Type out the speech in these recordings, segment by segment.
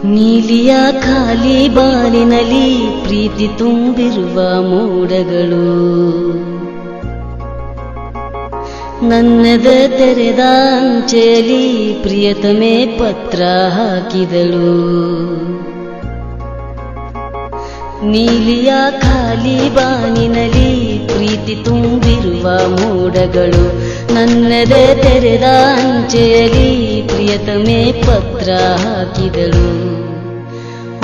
ನೀಲಿಯ ಖಾಲಿ ಬಾನಿನಲ್ಲಿ ಪ್ರೀತಿ ತುಂಬಿರುವ ಮೋಡಗಳು, ನನ್ನದ ತೆರೆದ ಅಂಚೆಯಲ್ಲಿ ಪ್ರಿಯತಮೆ ಪತ್ರ ಹಾಕಿದಳು. ನೀಲಿಯ ಖಾಲಿ ಬಾನಿನಲ್ಲಿ ಪ್ರೀತಿ ತುಂಬಿರುವ ಮೋಡಗಳು, ನನ್ನದ ತೆರೆದ ಅಂಚೆಯಲ್ಲಿ ಪ್ರಿಯತಮೆ ಪತ್ರ ಹಾಕಿದಳು.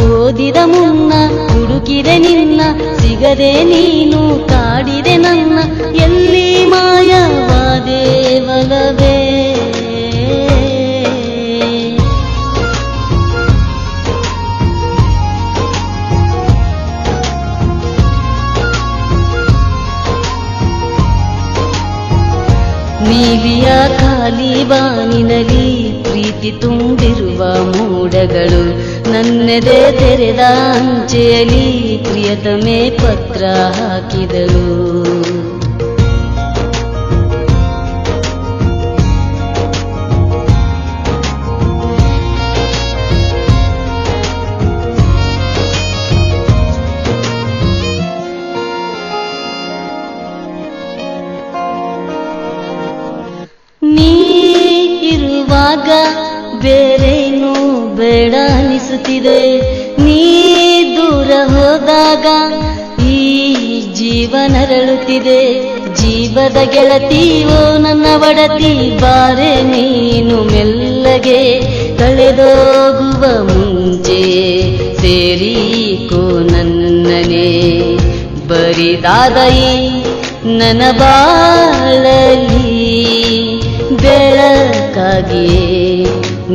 ಓದಿದ ಮುನ್ನ ಹುಡುಕಿದೆ ನಿನ್ನ, ಸಿಗದೆ ನೀನು ಕಾಡಿದೆ ನನ್ನ, ಎಲ್ಲಿ ಮಾಯವಾದೆ ಒಲವೇ. ನೀಲಿಯ ಖಾಲಿ ಬಾನಿನಲ್ಲಿ ಪ್ರೀತಿ ತುಂಬಿರುವ ಮೋಡಗಳು, ನನ್ನದೇ ತೆರೆದ ಅಂಚೆಯಲ್ಲಿ ಪ್ರಿಯತಮೆ ಪತ್ರ ಹಾಕಿದಳು. ನೀ ಇರುವಾಗ ಬೇರೇನು ಬೇಡ ಅನಿಸುತ್ತಿದೆ, ನೀ ದೂರ ಹೋದಾಗ ಈ ಜೀವನರಳುತ್ತಿದೆ. ಜೀವದ ಗೆಳತಿಯೋ ನನ್ನ ಒಡತಿ, ಬಾರೆ ನೀನು ಮೆಲ್ಲಗೆ ಕಳೆದೋಗುವ ಮುಂಚೆ ಸೇರಿಕೋ ನನ್ನನೆ. ಬರಿದಾದ ಈ ನನ್ನ ಬಾಳಲಿ ಬೆಳಕಾಗಿಯೇ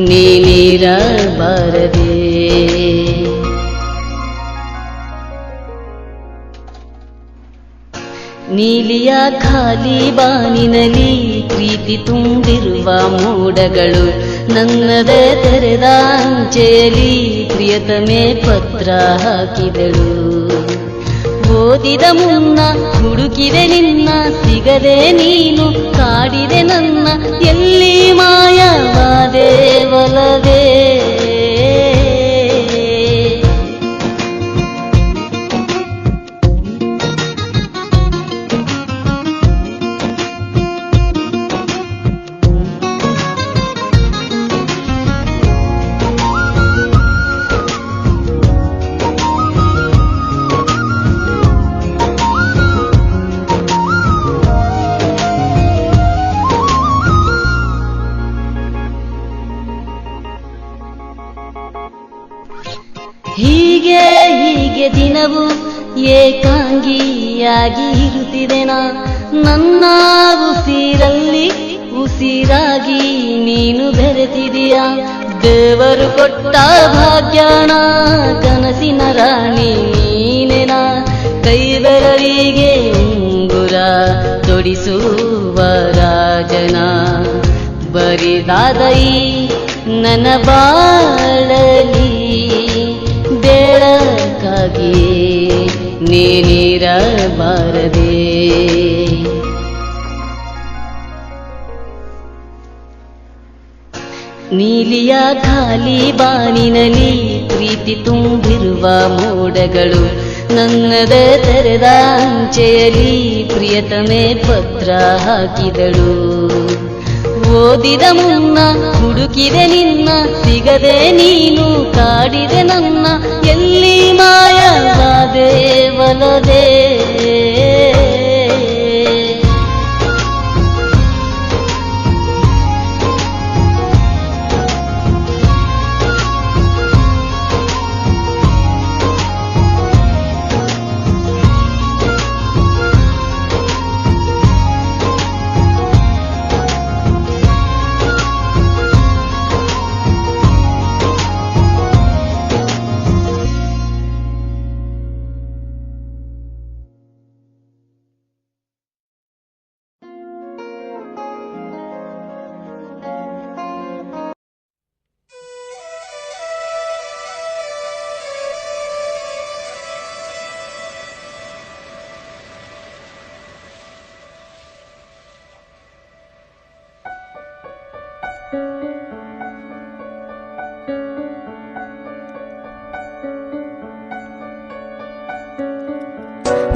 ನೀನಿರಬಾರದೆ. ನೀಲಿಯ ಖಾಲಿ ಬಾನಿನಲ್ಲಿ ಪ್ರೀತಿ ತುಂಬಿರುವ ಮೋಡಗಳು, ನನ್ನದೇ ತೆರೆದ ಅಂಚೆಯಲ್ಲಿ ಪ್ರಿಯತಮೆ ಪತ್ರ ಹಾಕಿದಳು. ಓದಿದ ಮುನ್ನ ಹುಡುಕಿದೆ ನಿನ್ನ, ಸಿಗದೆ ನೀನು ಕಾಡಿದೆ ನನ್ನ, ಎಲ್ಲಿ ಮಾಯವಾದೆ ಒಲವೇ. ಹೀಗೆ ಹೀಗೆ ದಿನವು ಏಕಾಂಗಿಯಾಗಿ ಇರುತ್ತಿದೆನಾ, ನನ್ನ ಉಸಿರಲ್ಲಿ ಉಸಿರಾಗಿ ನೀನು ಬೆರೆತಿದೀಯಾ. ದೇವರು ಕೊಟ್ಟ ಭಾಗ್ಯಣ, ಕನಸಿನ ರಾಣಿ ನೀನೆನ, ಕೈ ಬೆರಳಿಗೆ ಉಂಗುರ ತೊಡಿಸುವ ರಾಜನ. ಬರಿದಾದ ಈ ನನ್ನ ಬಾಳಲಿ ಬೆಳಕಾಗಿಯೇ ನೀನಿರಬಾರದೆ. ನೀಲಿಯ ಖಾಲಿ ಬಾನಿನಲ್ಲಿ ಪ್ರೀತಿ ತುಂಬಿರುವ ಮೋಡಗಳು, ನನ್ನದೇ ತೆರೆದ ಅಂಚೆಯಲ್ಲಿ ಪ್ರಿಯತಮೆ ಪತ್ರ ಹಾಕಿದಳು. ಓದಿದ ಮುನ್ನ ಹುಡುಕಿದೆ ನಿನ್ನ, ಸಿಗದೆ ನೀನು ಕಾಡಿದೆ ನನ್ನ, ಎಲ್ಲಿ ಮಾಯವಾದೆ ಒಲವೇ.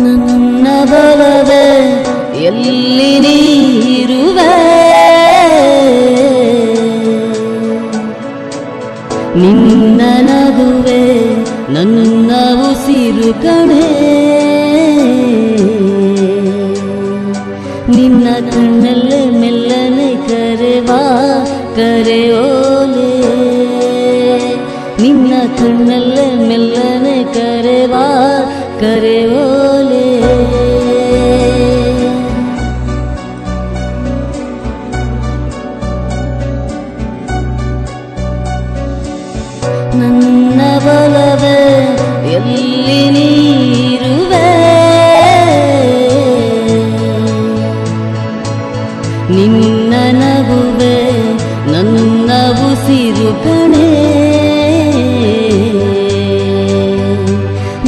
ನನ್ನ ಬಲವೇ ಎಲ್ಲಿ ನೀರುವೆ ನಿನ್ನ ನಗುವೆ ನನ್ನ ಉಸಿರು ಕಣೆ ನಿನ್ನ ಕಣ್ಣಲ್ಲೇ ಮೆಲ್ಲನೆ ಕರೆವಾ ಕರೆಯೋಲೆ ನಿನ್ನ ಕಣ್ಣಲ್ಲೇ ಮೆಲ್ಲನೆ ಕರೆವಾ ಕರೆಯೋಲೆ ನನ್ನ ಬಲವೇ ಎಲ್ಲಿ ನೀರುವೆ ನಿನ್ನ ನಗುವೆ ನನ್ನ ಉಸಿರು ಕಣೆ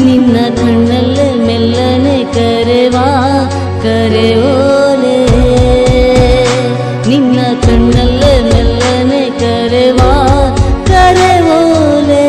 ನಿನ್ನ ಕಣ್ಣಲ್ಲೇ ಮೆಲ್ಲನೆ ಕರೆವಾ ಕರೆಯೋಲೆ ನಿನ್ನ ಕಣ್ಣಲ್ಲೇ ಮೆಲ್ಲನೆ ಕರೆವಾ ಕರೆಯೋಲೆ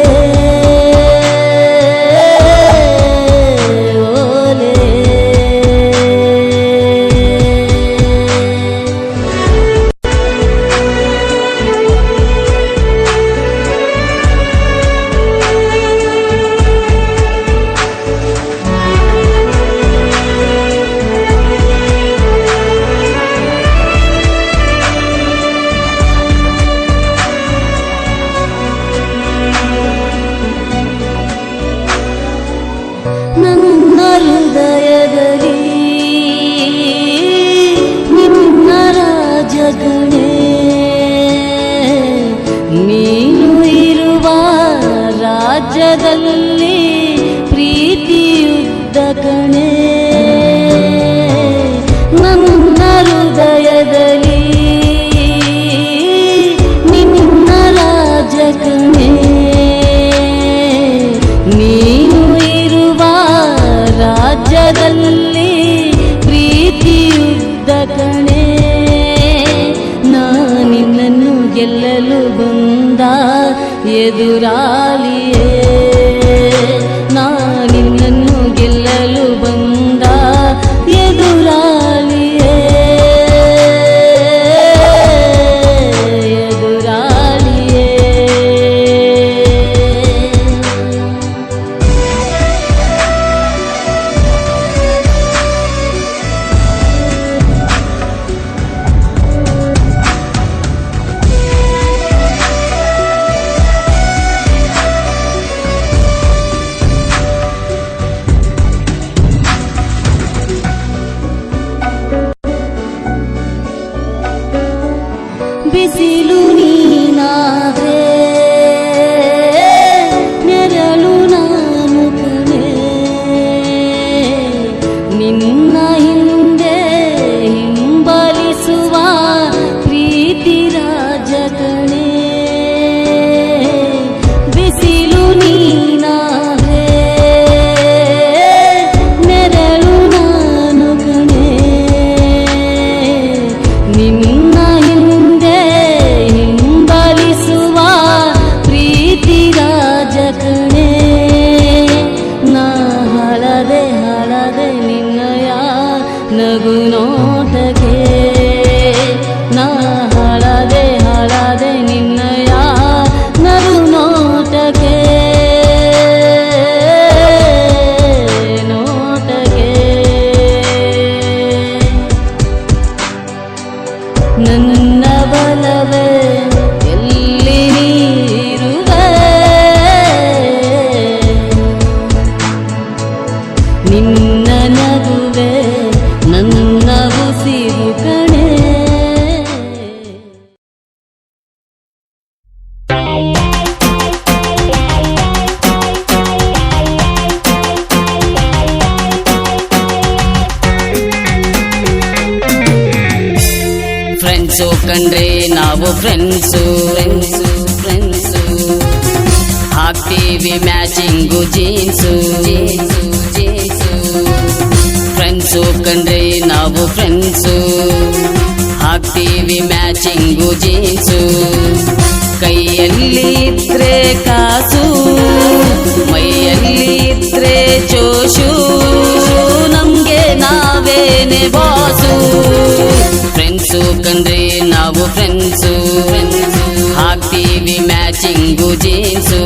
ನನ್ನ ಹೃದಯದಲ್ಲಿ ನಿನ್ನ ರಾಜಗಣೆ ನೀನು ಇರುವ ರಾಜ್ಯದಲ್ಲಿ ಪ್ರೀತಿಯುದ್ದ ಕಣೆ ನನ್ನ ಹೃದಯದಲ್ಲಿ ನಿನ್ನ ರಾಜಗಣೆ ನೀನು ಇರುವ ರಾಜ್ಯದಲ್ಲಿ ಪ್ರೀತಿಯುದ್ದ ಕಣೆ ನಾನಿನ್ನನ್ನು ಗೆಲ್ಲಲು ಬಂದ ಎದುರಾಳಿಯೇ ನಾನಿನ್ನನ್ನು ಗೆಲ್ಲಲು ಬಂದ ಎದುರಾಳಿಯೇ ಎದುರಾಳಿಯೇ ಬಿಸಿಲು ನೀನಾದ್ರೆ ನೆರಳು ನಾನು ಕಣೆ ನಿನ್ನ ಹಿಂದೆ ಹಿಂಬಲಿಸುವ ಪ್ರೀತಿ ರಾಜ ಕಣೆ ಬಿಸಿಲು ನೀನಾದ್ರೆ ನೆರಳು ನಾನು ಕಣೆ ನಿನ್ನ ನಗು ನೋಟಕ್ಕೆ ನಾ ಹಾಳದೆ ನಿನ್ನಯ ನಗು ನೋಟಕ್ಕೆ ನೋಟಕ್ಕೆ ನನ್ನ ಬಲವೇ ಎಲ್ಲಿ ನೀರುವೆ ನಿನ್ನ ನಗುವೆ ನನ್ನ ಉಸಿರು ಕಣೆ ಫ್ರೆಂಡ್ಸು ಕಂಡ್ರೆ ನಾವು ಫ್ರೆಂಡ್ಸು ಫ್ರೆಂಡ್ಸು ಹಾಕ್ತೀವಿ ಮ್ಯಾಚಿಂಗು ಜೀನ್ಸು ಫ್ರೆಂಡ್ಸು ಕಂಡ್ರೆ ನಾವು ಫ್ರೆಂಡ್ಸು ಹಾಕ್ತೀವಿ ಮ್ಯಾಚಿಂಗು ಜೀನ್ಸು ಕೈಯಲ್ಲಿ ಇದ್ರೆ ಕಾಸು ಮೈಯಲ್ಲಿ ಇದ್ರೆ ಜೋಶು ನಮ್ಮ ಫ್ರೆಂಡ್ಸು ಹಾಕ್ತೀವಿ ಮ್ಯಾಚಿಂಗು ಜೀನ್ಸು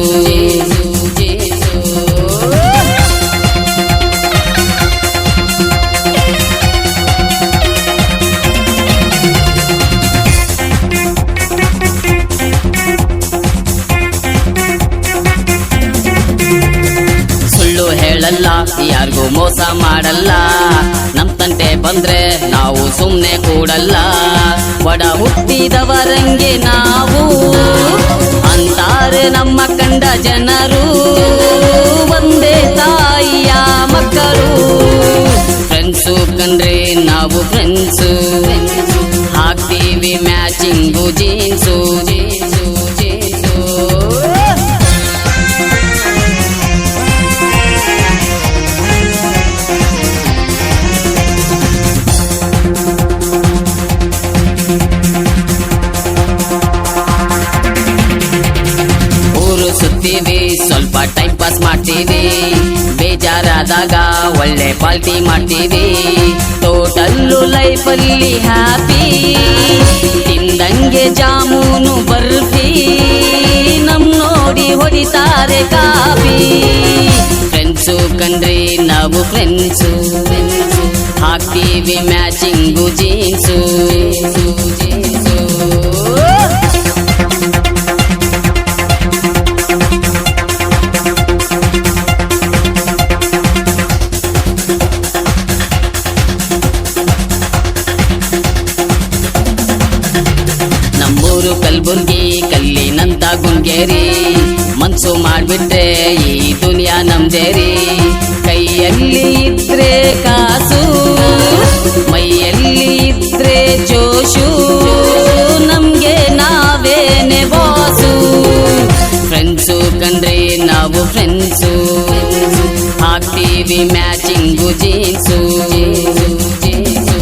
ಸುಳ್ಳು ಹೇಳಲ್ಲ ಯಾರಿಗೂ ಮೋಸ ಮಾಡಲ್ಲ ನಮ್ ತಂಟೆ ಬಂದ್ರೆ ನಾವು ಸುಮ್ನೆ ಕೂಡಲ್ಲ ಒಡ ಹುಟ್ಟಿದವರಂಗೆ ನಾವು ಅಂತಾರೆ ನಮ್ಮ ಕಂಡ ಜನರು ಒಂದೇ ತಾಯಿಯ ಮಕ್ಕಳು ಫ್ರೆಂಡ್ಸು ಕಂಡ್ರೆ ನಾವು ಫ್ರೆಂಡ್ಸು ಹಾಕ್ತೀವಿ ಮ್ಯಾಚಿಂಗು ಜೀನ್ಸು ಜೀನ್ಸು ಜೀನ್ಸು ಸುತ್ತೀವಿ ಸ್ವಲ್ಪ ಟೈಮ್ ಪಾಸ್ ಮಾಡ್ತೀವಿ ಬೇಜಾರಾದಾಗ ಒಳ್ಳೆ ಪಾರ್ಟಿ ಮಾಡ್ತೀವಿ ಟೋಟಲ್ಲು ಲೈಫಲ್ಲಿ ಹ್ಯಾಪಿ ತಿಂದಂಗೆ ಜಾಮೂನು ಬರ್ಫಿ ನಮ್ ನೋಡಿ ಹೊಡಿತಾರೆ ಕಾಫಿ ಫ್ರೆಂಡ್ಸು ಕಂಡ್ರೆ ನಾವು ಫ್ರೆಂಡ್ಸು ಹಾಕ್ತೀವಿ ಮ್ಯಾಚಿಂಗು ಜೀನ್ಸು ಜೀನ್ಸು ಕಲ್ಬುರ್ಗಿ ಕಲ್ಲಿನಂತ ಗುಂಗೇರಿ ಮನ್ಸು ಮಾಡ್ಬಿಟ್ರೆ ಈ ದುನಿಯಾ ನಮ್ದೇರಿ ಕೈಯಲ್ಲಿ ಇದ್ರೆ ಕಾಸು ಮೈಯಲ್ಲಿ ಇದ್ರೆ ಜೋಶು ನಮ್ಗೆ ನಾವೇನೆ ಬಾಸು ಫ್ರೆಂಡ್ಸು ಕಂಡ್ರೆ ನಾವು ಫ್ರೆಂಡ್ಸು ಹಾಕ್ತೀವಿ ಮ್ಯಾಚಿಂಗು ಜೀನ್ಸು ಜೀನ್ಸು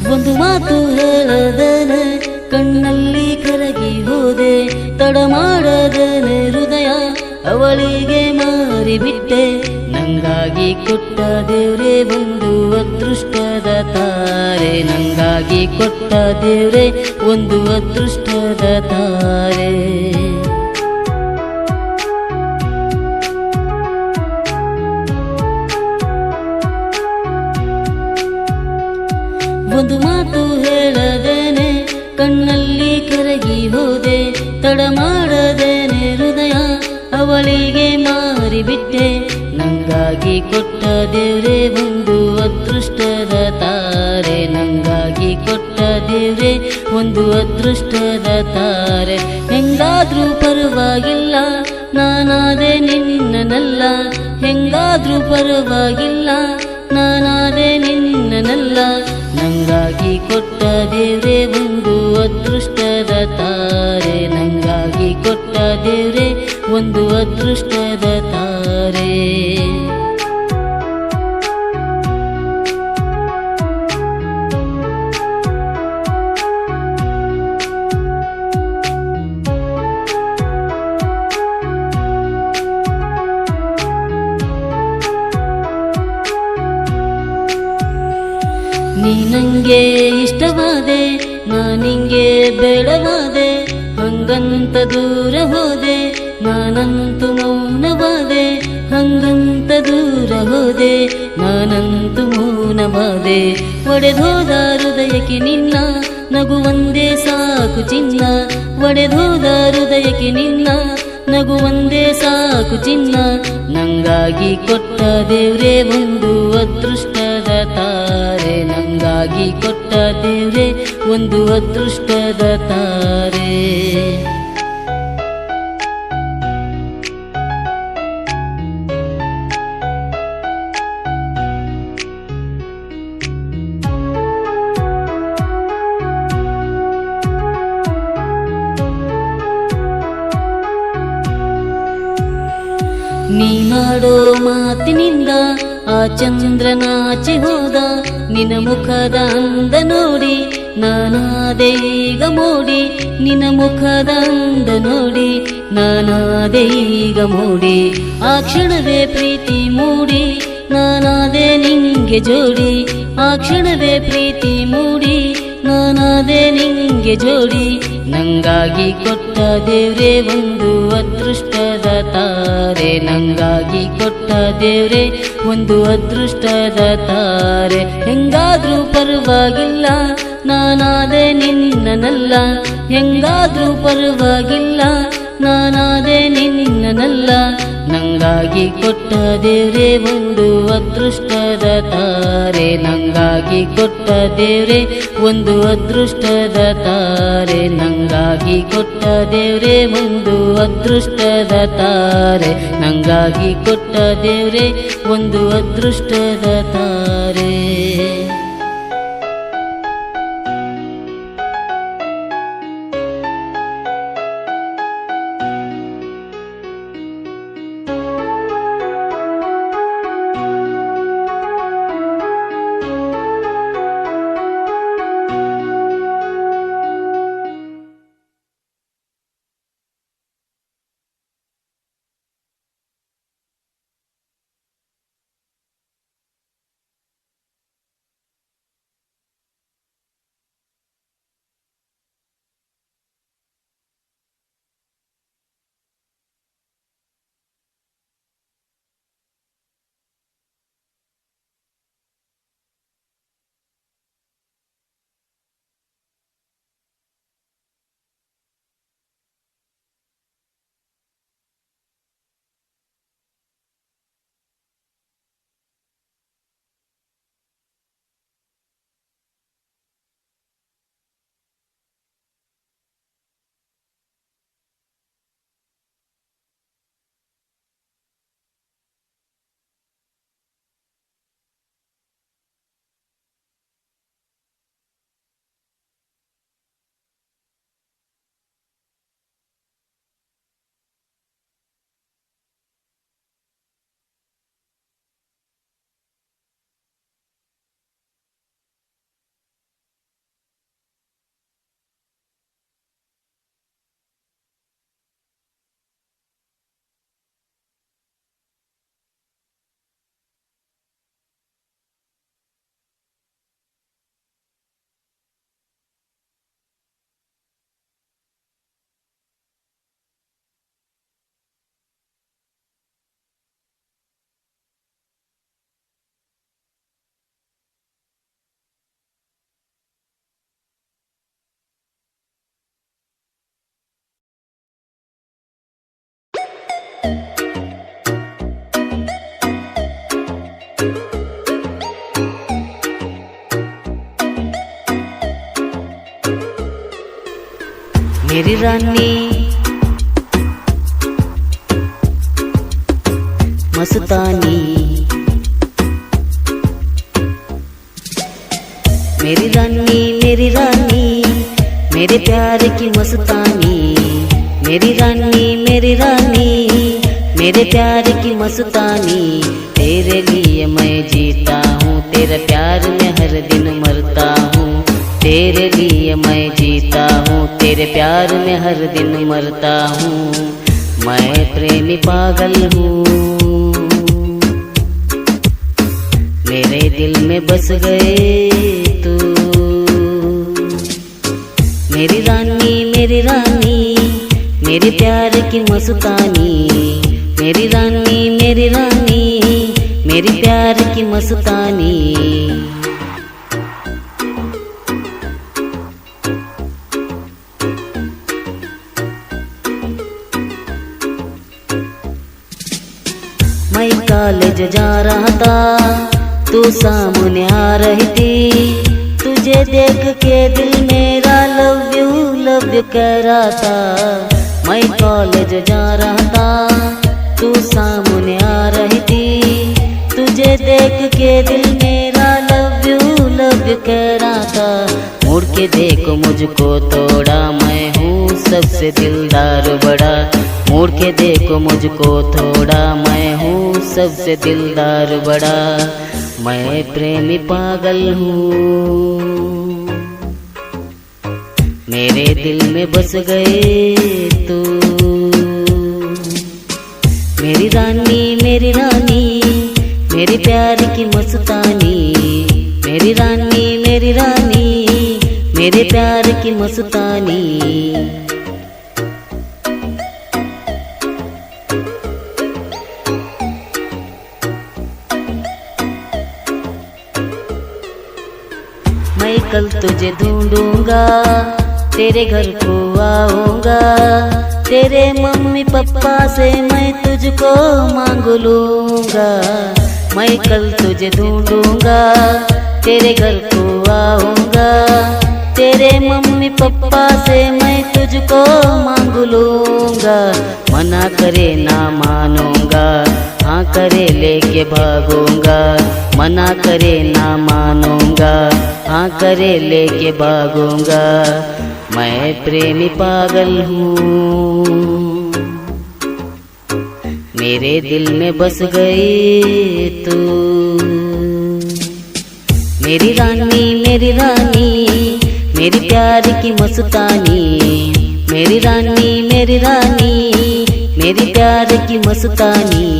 ಒಂದು ಮಾತು ಹೇಳದನೆ ಕಣ್ಣಲ್ಲಿ ಕರಗಿ ಹೋದೆ ತಡ ಮಾಡದನೆ ಹೃದಯ ಅವಳಿಗೆ ಮಾರಿಬಿಟ್ಟೆ ನಂಗಾಗಿ ಕೊಟ್ಟ ದೇವ್ರೆ ಒಂದು ಅದೃಷ್ಟದ ತಾರೆ ನಂಗಾಗಿ ಕೊಟ್ಟ ದೇವ್ರೆ ಒಂದು ಅದೃಷ್ಟದ ತಾರೆ ಒಂದು ಮಾತು ಹೇಳದೇನೆ ಕಣ್ಣಲ್ಲಿ ಕರಗಿ ಹೋದೆ ತಡ ಮಾಡದೇನೆ ಹೃದಯ ಅವಳಿಗೆ ಮಾರಿಬಿಟ್ಟೆ ನಂಗಾಗಿ ಕೊಟ್ಟ ದೇವ್ರೆ ಒಂದು ಅದೃಷ್ಟದ ತಾರೆ ನಂಗಾಗಿ ಕೊಟ್ಟ ದೇವ್ರೆ ಒಂದು ಅದೃಷ್ಟದ ತಾರೆ ಹೆಂಗಾದ್ರೂ ಪರವಾಗಿಲ್ಲ ನಾನಾದೆ ನಿನ್ನನಲ್ಲ ಹೆಂಗಾದ್ರೂ ಪರವಾಗಿಲ್ಲ ನಾನಾದೆ ನಿನ್ನನಲ್ಲ ನಂಗಾಗಿ ಕೊಟ್ಟ ದೇವ್ರೆ ಒಂದು ಅದೃಷ್ಟದ ತಾರೆ ನಂಗಾಗಿ ಕೊಟ್ಟ ದೇವ್ರೆ ಒಂದು ಅದೃಷ್ಟದ ತಾರೆ ನೀ ನಂಗೆ ಇಷ್ಟವಾದೆ ನಾನಿಂಗೆ ಬೇಡವಾದೆ ಹಂಗಂತ ದೂರ ಹೋದೆ ನಾನಂತೂ ಮೌನವಾದೆ ಹಂಗಂತ ದೂರ ಹೋದೆ ನಾನಂತೂ ಮೌನವಾದೆ ಒಡೆದೋದ ಹೃದಯಕ್ಕೆ ನಿನ್ನ ನಗು ಒಂದೇ ಸಾಕು ಚಿನ್ನ ಒಡೆದೋದ ಹೃದಯಕ್ಕೆ ನಿನ್ನ ನಗು ಒಂದೇ ಸಾಕು ಚಿನ್ನ ನಂಗಾಗಿ ಕೊಟ್ಟ ದೇವ್ರೆ ಒಂದು ಅದೃಷ್ಟದ ತಾರೆ ನಂಗಾಗಿ ಕೊಟ್ಟ ದೇವ್ರೆ ಒಂದು ಅದೃಷ್ಟದ ತಾರೆ. ನೀನಾಡೋ ಮಾತಿನಿಂದ ಆ ಚಂದ್ರನಾಚೆ ಹೋದ, ನಿನ್ನ ಮುಖದ ಅಂದ ನೋಡಿ ನಾನಾದೆ ಈಗ ಮೋಡಿ, ನಿನ್ನ ಮುಖದ ಅಂದ ನೋಡಿ ನಾನಾದೆ ಈಗ ಮೋಡಿ. ಆ ಕ್ಷಣವೇ ಪ್ರೀತಿ ಮೂಡಿ ನಾನಾದೆ ನಿಂಗೆ ಜೋಡಿ, ಆ ಕ್ಷಣವೇ ಪ್ರೀತಿ ಮೂಡಿ ನಾನಾದೆ ನಿಂಗೆ ಜೋಡಿ. ನಂಗಾಗಿ ಕೊಟ್ಟ ದೇವ್ರೆ ಒಂದು ಅದೃಷ್ಟದ ತಾರೆ, ನಂಗಾಗಿ ಕೊಟ್ಟ ದೇವ್ರೆ ಒಂದು ಅದೃಷ್ಟದ ತಾರೆ. ಹೆಂಗಾದ್ರೂ ಪರವಾಗಿಲ್ಲ ನಾನಾದೆ ನಿನ್ನನಲ್ಲ, ಹೆಂಗಾದ್ರೂ ಪರವಾಗಿಲ್ಲ ನಾನಾದೆ ನಿನ್ನನಲ್ಲ. ನಂಗಾಗಿ ಕೊಟ್ಟ ದೇವ್ರೆ ಒಂದು ಅದೃಷ್ಟದ ತಾರೆ, ನಂಗಾಗಿ ಕೊಟ್ಟ ದೇವ್ರೆ ಒಂದು ಅದೃಷ್ಟದ ತಾರೆ, ನಂಗಾಗಿ ಕೊಟ್ಟ ದೇವ್ರೆ ಒಂದು ಅದೃಷ್ಟದ ತಾರೆ, ನಂಗಾಗಿ ಕೊಟ್ಟ ದೇವ್ರೆ ಒಂದು ಅದೃಷ್ಟದ ತಾರೆ. मेरी रानी मस्तानी, मेरी रानी मेरी रानी मेरे प्यार की मस्तानी, मेरी रानी मेरी रानी मेरे प्यार की मस्तानी। तेरे लिए मैं जीता हूँ, तेरे प्यार में हर दिन मरता हूँ। तेरे लिए मैं जीता हूँ, तेरे प्यार में हर दिन मरता हूँ। मैं प्रेमी पागल हूँ, मेरे दिल में बस गए तू। मेरी रानी मेरी रानी मेरे प्यार की मस्तानी, मेरी रानी मेरी रानी मेरे प्यार की मस्तानी। मैं कॉलेज जा रहा था, तू सामने आ रही थी, तू तुझे देख के दिल मेरा लव यू कह रहा था। मैं कॉलेज जा रहा था, तू सामने आ रही थी। तुझे देख के दिल मेरा लव यू कह रहा था। मुड़ के देखो मुझको थोड़ा, मैं हूँ सबसे दिलदार बड़ा। मुड़ के देखो मुझको थोड़ा, मैं हूँ सबसे दिलदार बड़ा। मैं प्रेमी पागल हूँ, मेरे दिल में बस गए तू। मेरी रानी मेरी रानी, मेरी प्यार की मस्तानी। मेरी रानी मेरी रानी, मेरे प्यार की मस्तानी। मैं कल तुझे ढूंढूंगा, तेरे घर को आऊंगा। तेरे मम्मी पापा से मैं तुझको मांग लूंगा। मैं कल तुझे ढूंढूंगा, तेरे घर को आऊंगा। तेरे मम्मी पापा से मैं तुझको मांग लूंगा। मना करे ना मानूंगा, हाँ करे लेके भागूंगा। मना करे ना मानूंगा, हाँ करे लेके भागूंगा। मैं प्रेमी पागल हूँ, मेरे दिल में बस गई तू। मेरी रानी मेरी रानी, मेरी प्यार की मस्तानी। मेरी रानी मेरी रानी, मेरी प्यार की मस्तानी।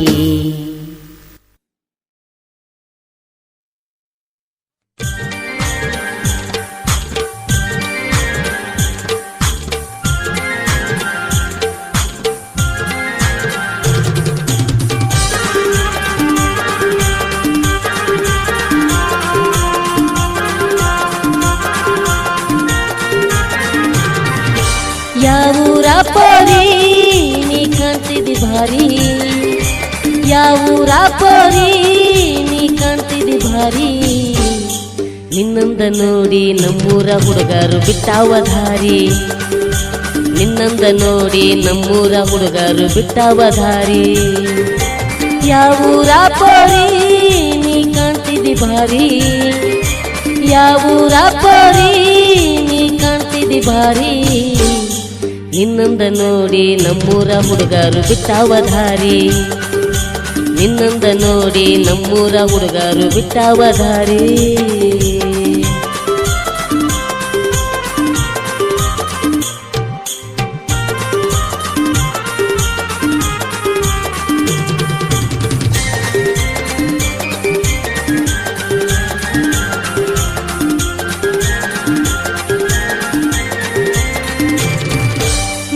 ಯಾವೂರ ಪೋರಿ ನೀ ಕಾಣ್ತಿದ್ದಿ ಭಾರಿ, ಯಾವೂರ ಪೋರಿ ನೀ ಕಾಣ್ತಿದ್ದಿ ಭಾರಿ. ನಿನ್ನಂದ ನೋಡಿ ನಮ್ಮೂರ ಹುಡುಗರು ಬಿಟ್ಟಾವ ದಾರಿ. ನಿನ್ನಂದ ನೋಡಿ ನಮ್ಮೂರ ಹುಡುಗರು ಬಿಟ್ಟಾವ ದಾರಿ. ಯಾವೂರ ಪೋರಿ ನೀ ಕಾಣ್ತಿದ್ದಿ ಭಾರಿ, ಯಾವೂರ ಪೋರಿ ನೀ ಕಾಣ್ತಿದ್ದಿ ಭಾರಿ. ನಿನ್ನಂದ ನೋಡಿ ನಮ್ಮೂರ ಹುಡುಗರು ಬಿಟ್ಟಾವ ದಾರಿ. ನಿನ್ನಂದ ನೋಡಿ ನಮ್ಮೂರ ಹುಡುಗರು ಬಿಟ್ಟಾವ ದಾರಿ.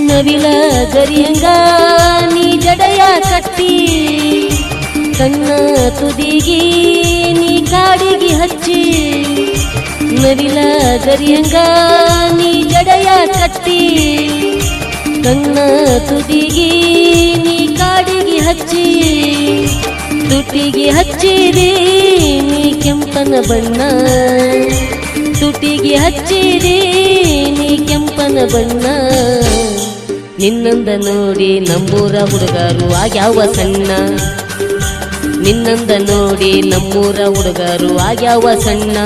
ನವಿಲ ಗರಿಯಂಗ ನೀ ಜಡೆಯ ಕಟ್ಟಿ, ಕಣ್ಣ ತುದಿಗಿ ನೀ ಕಾಡಿಗೆ ಹಚ್ಚಿ. ನವಿಲ ಗರಿಯಂಗ ನೀ ಜಡೆಯ ಕಟ್ಟಿ, ಕಣ್ಣ ತುದಿಗಿ ನೀ ಕಾಡಿಗೆ ಹಚ್ಚಿ. ತುಟಿಗೆ ಹಚ್ಚಿರಿ ನೀ ಕೆಂಪನ ಬಣ್ಣ, ತುಟಿಗೆ ಹಚ್ಚಿರಿ ನೀ ಕೆಂಪನ ಬಣ್ಣ. ನಿನ್ನಂದ ನೋಡಿ ನಮ್ಮೂರ ಹುಡುಗರು ಆಗ್ಯಾವ ಸಣ್ಣ. ನಿನ್ನಂದ ನೋಡಿ ನಮ್ಮೂರ ಹುಡುಗರು ಆಗ್ಯಾವ ಸಣ್ಣ.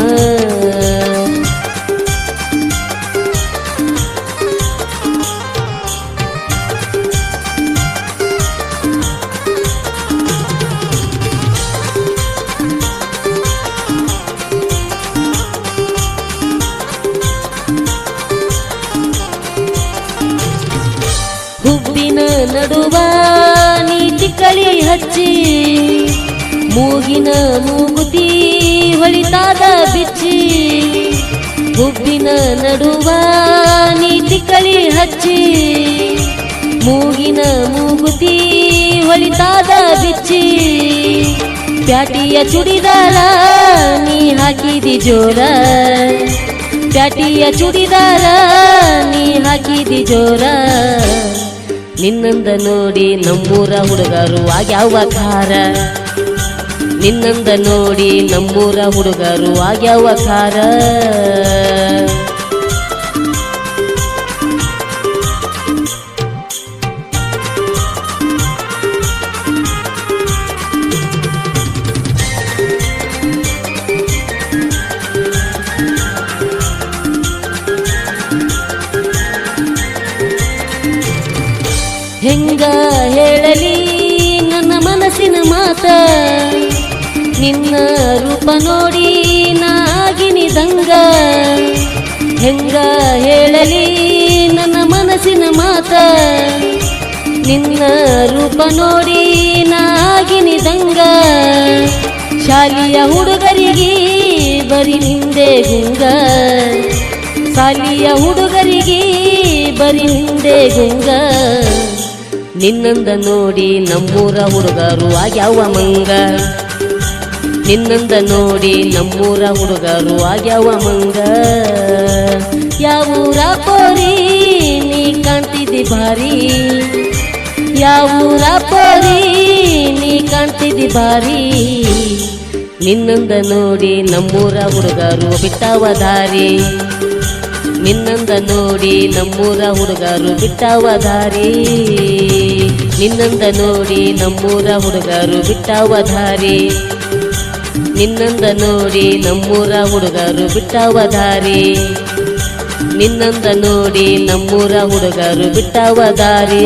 ಹುಬ್ಬಿನ ನಡುವ ನೀ ತಿಕ್ಕಳಿ ಹಚ್ಚಿ, ಮೂಗಿನ ಮೂಗುತಿ ಹೊಳಿತಾದ ಬಿಚ್ಚಿ. ಹುಬ್ಬಿನ ನಡುವ ನೀ ತಿಕ್ಕಳಿ ಹಚ್ಚಿ, ಮೂಗಿನ ಮೂಗುತಿ ಹೊಳಿತಾದ ಬಿಚ್ಚಿ. ಪ್ಯಾಟಿಯ ಚುಡಿದಾರ ನೀ ಹಾಕಿದಿ ಜೋರ, ಪ್ಯಾಟಿಯ ಚುಡಿದಾರ ನೀ ಹಾಕಿದಿ ಜೋರ. ನಿನ್ನಂದ ನೋಡಿ ನಮ್ಮೂರ ಹುಡುಗರು ಆಗ್ಯಾವ ಖಾರ. ನಿನ್ನಂದ ನೋಡಿ ನಮ್ಮೂರ ಹುಡುಗರು ಆಗ್ಯಾವ ಖಾರ. ಹೆಂಗ ಹೇಳಲಿ ನನ್ನ ಮನಸ್ಸಿನ ಮಾತ, ನಿನ್ನ ರೂಪ ನೋಡಿ ನಾಗಿನಿದಂಗ. ಹೆಂಗ ಹೇಳಲಿ ನನ್ನ ಮನಸ್ಸಿನ ಮಾತ, ನಿನ್ನ ರೂಪ ನೋಡಿ ನಾಗಿನಿದಂಗ. ಶಾಲಿಯ ಹುಡುಗರಿಗೆ ಬರಿ ನಿಂದೆ ಗುಂಗ, ಶಾಲಿಯ ಹುಡುಗರಿಗೆ ಬರಿ ನಿಂದೆ ಗುಂಗ. ನಿನ್ನಂದ ನೋಡಿ ನಮ್ಮೂರ ಹುಡುಗರು ಆಗ್ಯಾವ ಮಂಗ, ನಿನ್ನಂದ ನೋಡಿ ನಮ್ಮೂರ ಹುಡುಗರು ಆಗ್ಯಾವ ಮಂಗ. ಯಾವೂರ ಪೋರಿ ನೀ ಕಾಣ್ತಿದ್ದಿ ಭಾರಿ, ಯಾವೂರ ಪೋರಿ ನೀ ಕಾಣ್ತಿದ್ದಿ ಭಾರಿ. ನಿನ್ನಂದ ನೋಡಿ ನಮ್ಮೂರ ಹುಡುಗರು ಬಿಟ್ಟವ ದಾರಿ, ನಿನ್ನಂದ ನೋಡಿ ನಮ್ಮೂರ ಹುಡುಗರು ಬಿಟ್ಟವ ದಾರಿ. ನಿನ್ನಂದ ನೋಡಿ ನಮ್ಮೂರ ಹುಡುಗರು ಬಿಟ್ಟವ ದಾರಿ, ನಿನ್ನಂದ ನೋಡಿ ನಮ್ಮೂರ ಹುಡುಗರು ಬಿಟ್ಟವ ದಾರಿ. ನಿನ್ನಂದ ನೋಡಿ ನಮ್ಮೂರ ಹುಡುಗರು ಬಿಟ್ಟವ ದಾರಿ.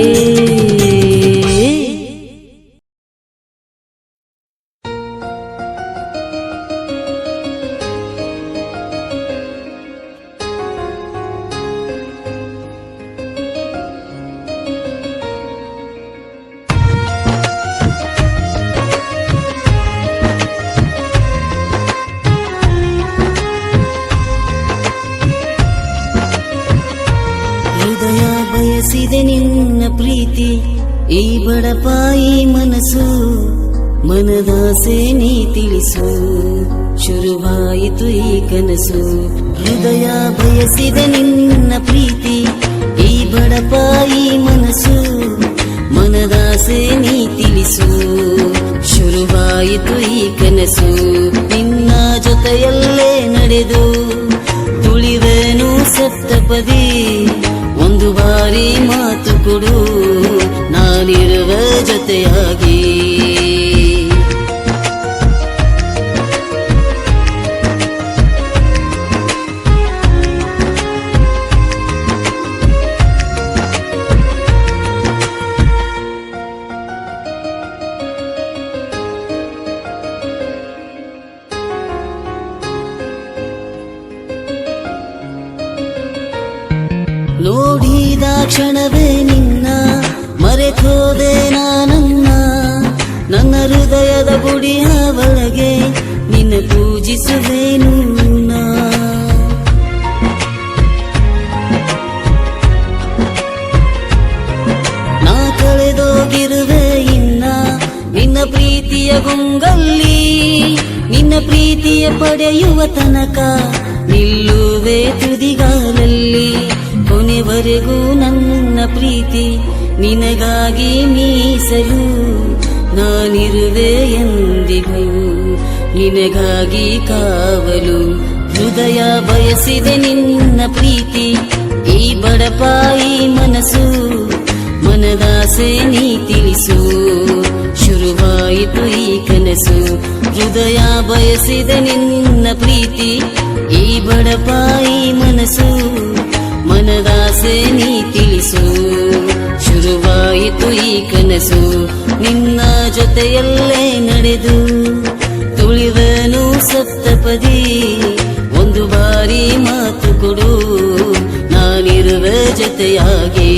ಹೃದಯ ಬಯಸಿದೆ ನಿನ್ನ ಪ್ರೀತಿ, ಈ ಬಡಪಾಯಿ ಮನಸ್ಸು ಮನದಾಸೆ ನೀ ತಿಳಿಸು. ಶುರುವಾಯಿತು ಈ ಕನಸು, ಹೃದಯ ಬಯಸಿದೆ ನಿನ್ನ ಪ್ರೀತಿ, ಈ ಬಡಪಾಯಿ ಮನಸ್ಸು ಮನದಾಸೆ ನೀ ತಿಳಿಸು. ಶುರುವಾಯಿತು ಈ ಕನಸು, ನಿನ್ನ ಜೊತೆಯಲ್ಲೇ ನಡೆದು ತುಳಿವೆನು ಸಪ್ತಪದಿ. ಒಂದು ಬಾರಿ ಮಾತು ಕೊಡು, ನಾನಿರುವ ಜೊತೆಯಾಗಿ. ನೋಡಿದ ಕ್ಷಣವೇ ನಿನ್ನ ಮರೆತೋದೆ ನಾನನ್ನ, ನನ್ನ ಹೃದಯದ ಗುಡಿಯ ಒಳಗೆ ನಿನ್ನ ಪೂಜಿಸುವೆನು ನಾ. ನಾ ಕಳೆದೋಗಿರುವೆ ಇನ್ನ ನಿನ್ನ ಪ್ರೀತಿಯ ಗುಂಗಲ್ಲಿ, ನಿನ್ನ ಪ್ರೀತಿಯ ಪಡೆಯುವ ತನಕ ನಿಲ್ಲುವೆ ತುದಿಗಾಲಲ್ಲಿ. ಕೊನೆವರೆಗೂ ನನ್ನ ಪ್ರೀತಿ ನಿನಗಾಗಿ ಮೀಸಲು, ನಾನಿರುವೆ ಎಂದಿಗೂ ನಿನಗಾಗಿ ಕಾವಲು. ಹೃದಯ ಬಯಸಿದೆ ನಿನ್ನ ಪ್ರೀತಿ, ಈ ಬಡಪಾಯಿ ಮನಸ್ಸು ಮನದಾಸೆ ನೀ ತಿಳಿಸು. ಶುರುವಾಯಿತು ಈ ಕನಸು, ಹೃದಯ ಬಯಸಿದೆ ನಿನ್ನ ಪ್ರೀತಿ, ಈ ಬಡಪಾಯಿ ಮನಸ್ಸು ಮನದಾಸೆ ನೀ ತಿಳಿಸು. ಶುರುವಾಯಿತು ಈ ಕನಸು, ನಿನ್ನ ಜೊತೆಯಲ್ಲೇ ನಡೆದು ತುಳಿವನು ಸಪ್ತಪದಿ. ಒಂದು ಬಾರಿ ಮಾತು ಕೊಡು, ನಾನಿರುವ ಜೊತೆಯಾಗಿ.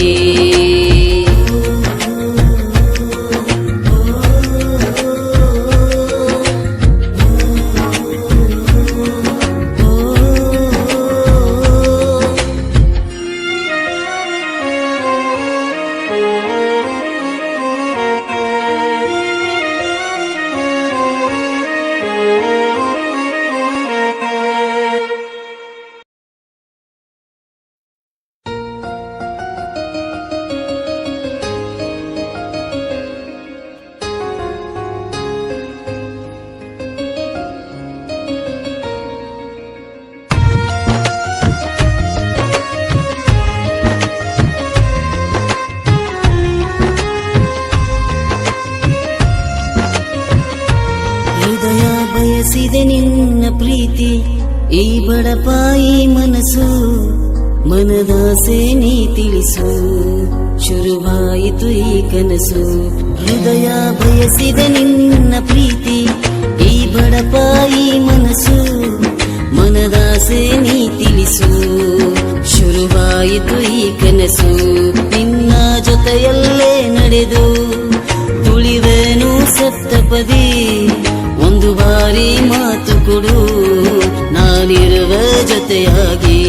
ನಿನ್ನ ಪ್ರೀತಿ ಈ ಬಡಪಾಯಿ ಮನಸ್ಸು ಮನದಾಸೆ ನೀ ತಿಳಿಸು ಶುರುವಾಯಿತು ಈ ಕನಸು ಹೃದಯ ಬಯಸಿದ ನಿನ್ನ ಪ್ರೀತಿ ಈ ಬಡಪಾಯಿ ಮನಸ್ಸು ಮನದಾಸೆ ನೀ ತಿಳಿಸು ಶುರುವಾಯಿತು ಈ ಕನಸು ನಿನ್ನ ಜೊತೆಯಲ್ಲೇ ನಡೆದು ತುಳಿವೆನು ಸಪ್ತಪದಿ ಒಂದು ಬಾರಿ ಮಾತು ಕೊಡು ನಾನಿರುವ ಜೊತೆಯಾಗಿ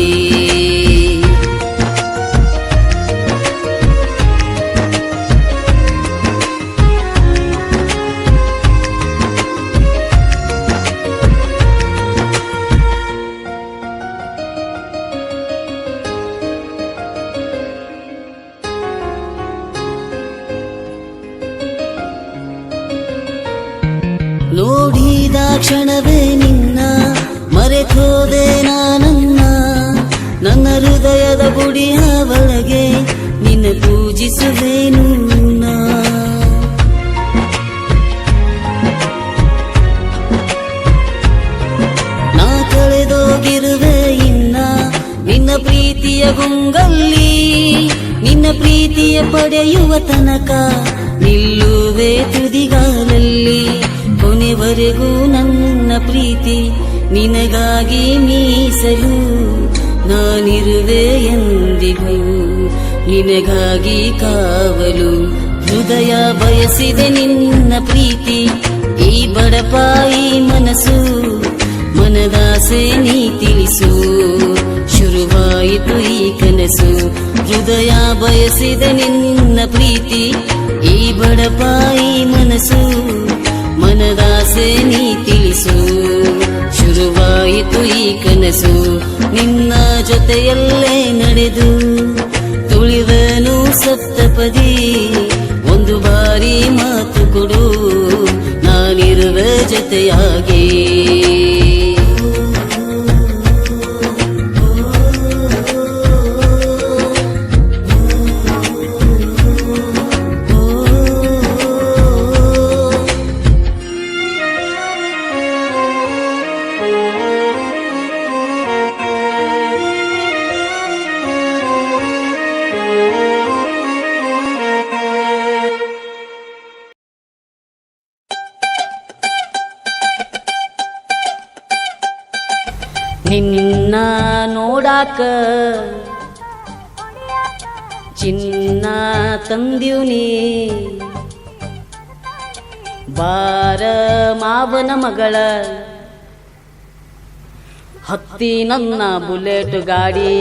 ನೋಡಿದ ಕ್ಷಣವೇ ನಿನ್ನ ಮರೆತೋದೆ ನನ್ನ ಹೃದಯದ ಗುಡಿಯ ಒಳಗೆ ನಿನ್ನ ಪೂಜಿಸುವೆನು ನಾ ಕಳೆದೋಗಿರುವೆ ಇನ್ನ ನಿನ್ನ ಪ್ರೀತಿಯ ಗುಂಗಲ್ಲಿ ನಿನ್ನ ಪ್ರೀತಿಯ ಪಡೆಯುವ ತನಕ ನಿಲ್ಲುವೆ ತುದಿಗಾಲಲ್ಲಿ ಕೊನೆವರೆಗೂ ನನ್ನ ಪ್ರೀತಿ ನಿನಗಾಗಿ ಮೀಸಲು ನಾನಿರುವೆ ಎಂದಿಗೂ ನಿನಗಾಗಿ ಕಾವಲು ಹೃದಯ ಬಯಸಿದೆ ನಿನ್ನ ಪ್ರೀತಿ ಈ ಬಡಪಾಯಿ ಮನಸ್ಸು ಮನದಾಸೆ ನೀ ತಿಳಿಸು ಶುರುವಾಯಿತು ಈ ಕನಸು ಹೃದಯ ಬಯಸಿದೆ ನಿನ್ನ ಪ್ರೀತಿ ಈ ಬಡಪಾಯಿ ಮನಸ್ಸು ಮನದಾಸೆ ನೀ ತಿಳಿಸು ಶುರುವಾಯಿತು ಈ ಕನಸು ನಿನ್ನ ಜೊತೆಯಲ್ಲೇ ನಡೆದು ತುಳಿವನು ಸಪ್ತಪದಿ ಒಂದು ಬಾರಿ ಮಾತು ಕೊಡು ನಾನಿರುವ ಜೊತೆಯಾಗಿ ನಿನ್ನ ನೋಡಾಕ ಚಿನ್ನ ತಂದ್ಯುನಿ ಬಾರ ಮಾವನ ಮಗಳ ಹತ್ತಿ ನನ್ನ ಬುಲೆಟ್ ಗಾಡಿ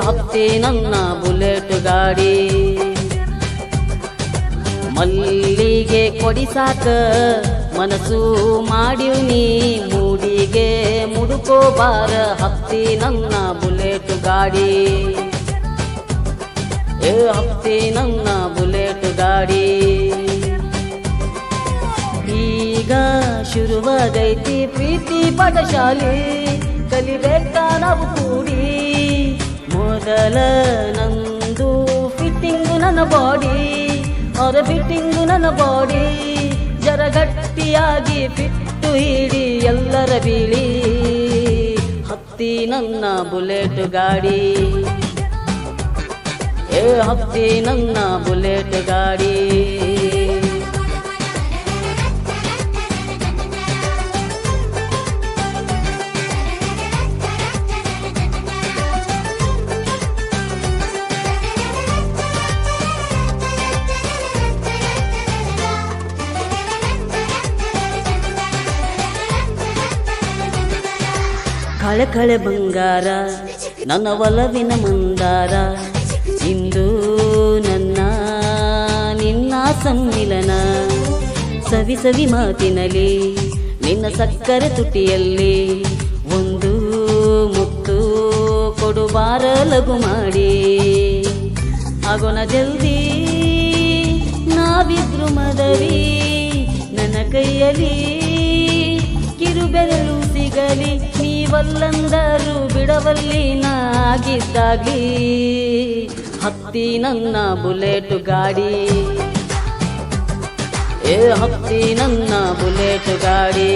ಹತ್ತಿ ನನ್ನ ಬುಲೆಟ್ ಗಾಡಿ ಮಲ್ಲಿಗೆ ಕೊಡಿಸಾಕ ಮನಸ್ಸು ಮಾಡಿವ್ನಿ ಮೂಡಿಗೆ ಮುಡುಕೋ ಬಾರ ಹತ್ತಿ ನನ್ನ ಬುಲೆಟ್ ಗಾಡಿ ಹತ್ತಿ ನನ್ನ ಬುಲೆಟ್ ಗಾಡಿ ಈಗ ಶುರುವಾಗೈತಿ ಪ್ರೀತಿ ಪಾಠಶಾಲೆ ಕಲಿಬೇಕ ನಾವು ಕೂಡಿ ಮೊದಲ ನಂದು ಫಿಟ್ಟಿಂಗ್ ನನ್ನ ಬಾಡಿ ಅವರ ಫಿಟ್ಟಿಂಗ್ ನನ್ನ ಬಾಡಿ ಜರ ಗಟ್ಟಿಯಾಗಿ ಫಿಟ್ಟು ಹಿಡಿ ಎಲ್ಲರ ಬೀಳಿ ಹತ್ತಿ ನನ್ನ ಬುಲೆಟ್ ಗಾಡಿ ಹತ್ತಿ ನನ್ನ ಬುಲೆಟ್ ಗಾಡಿ ಕಳೆ ಬಂಗಾರ ನನ್ನ ಒಲವಿನ ಮಂದಾರ ಇಂದು ನನ್ನ ನಿನ್ನ ಸಮ್ಮಿಲನ ಸವಿ ಸವಿ ಮಾತಿನಲ್ಲಿ ನಿನ್ನ ಸಕ್ಕರೆ ತುಟಿಯಲ್ಲಿ ಒಂದು ಮುತ್ತು ಕೊಡುವಾರ ಲಘು ಮಾಡಿ ಆಗೋಣ ಜಲ್ದಿ ನಾವಿದ್ರು ಮದವಿ ನನ್ನ ಕೈಯಲ್ಲಿ ಕಿರುಬೆರಳು ಸಿಗಲಿ ನೀವಲ್ಲಂದರು ಬಿಡವಲ್ಲಿ ನಾಗಿದ್ದಾಗಿ ಹತ್ತಿ ನನ್ನ ಬುಲೆಟ್ ಗಾಡಿ ಹತ್ತಿ ನನ್ನ ಬುಲೆಟ್ ಗಾಡಿ.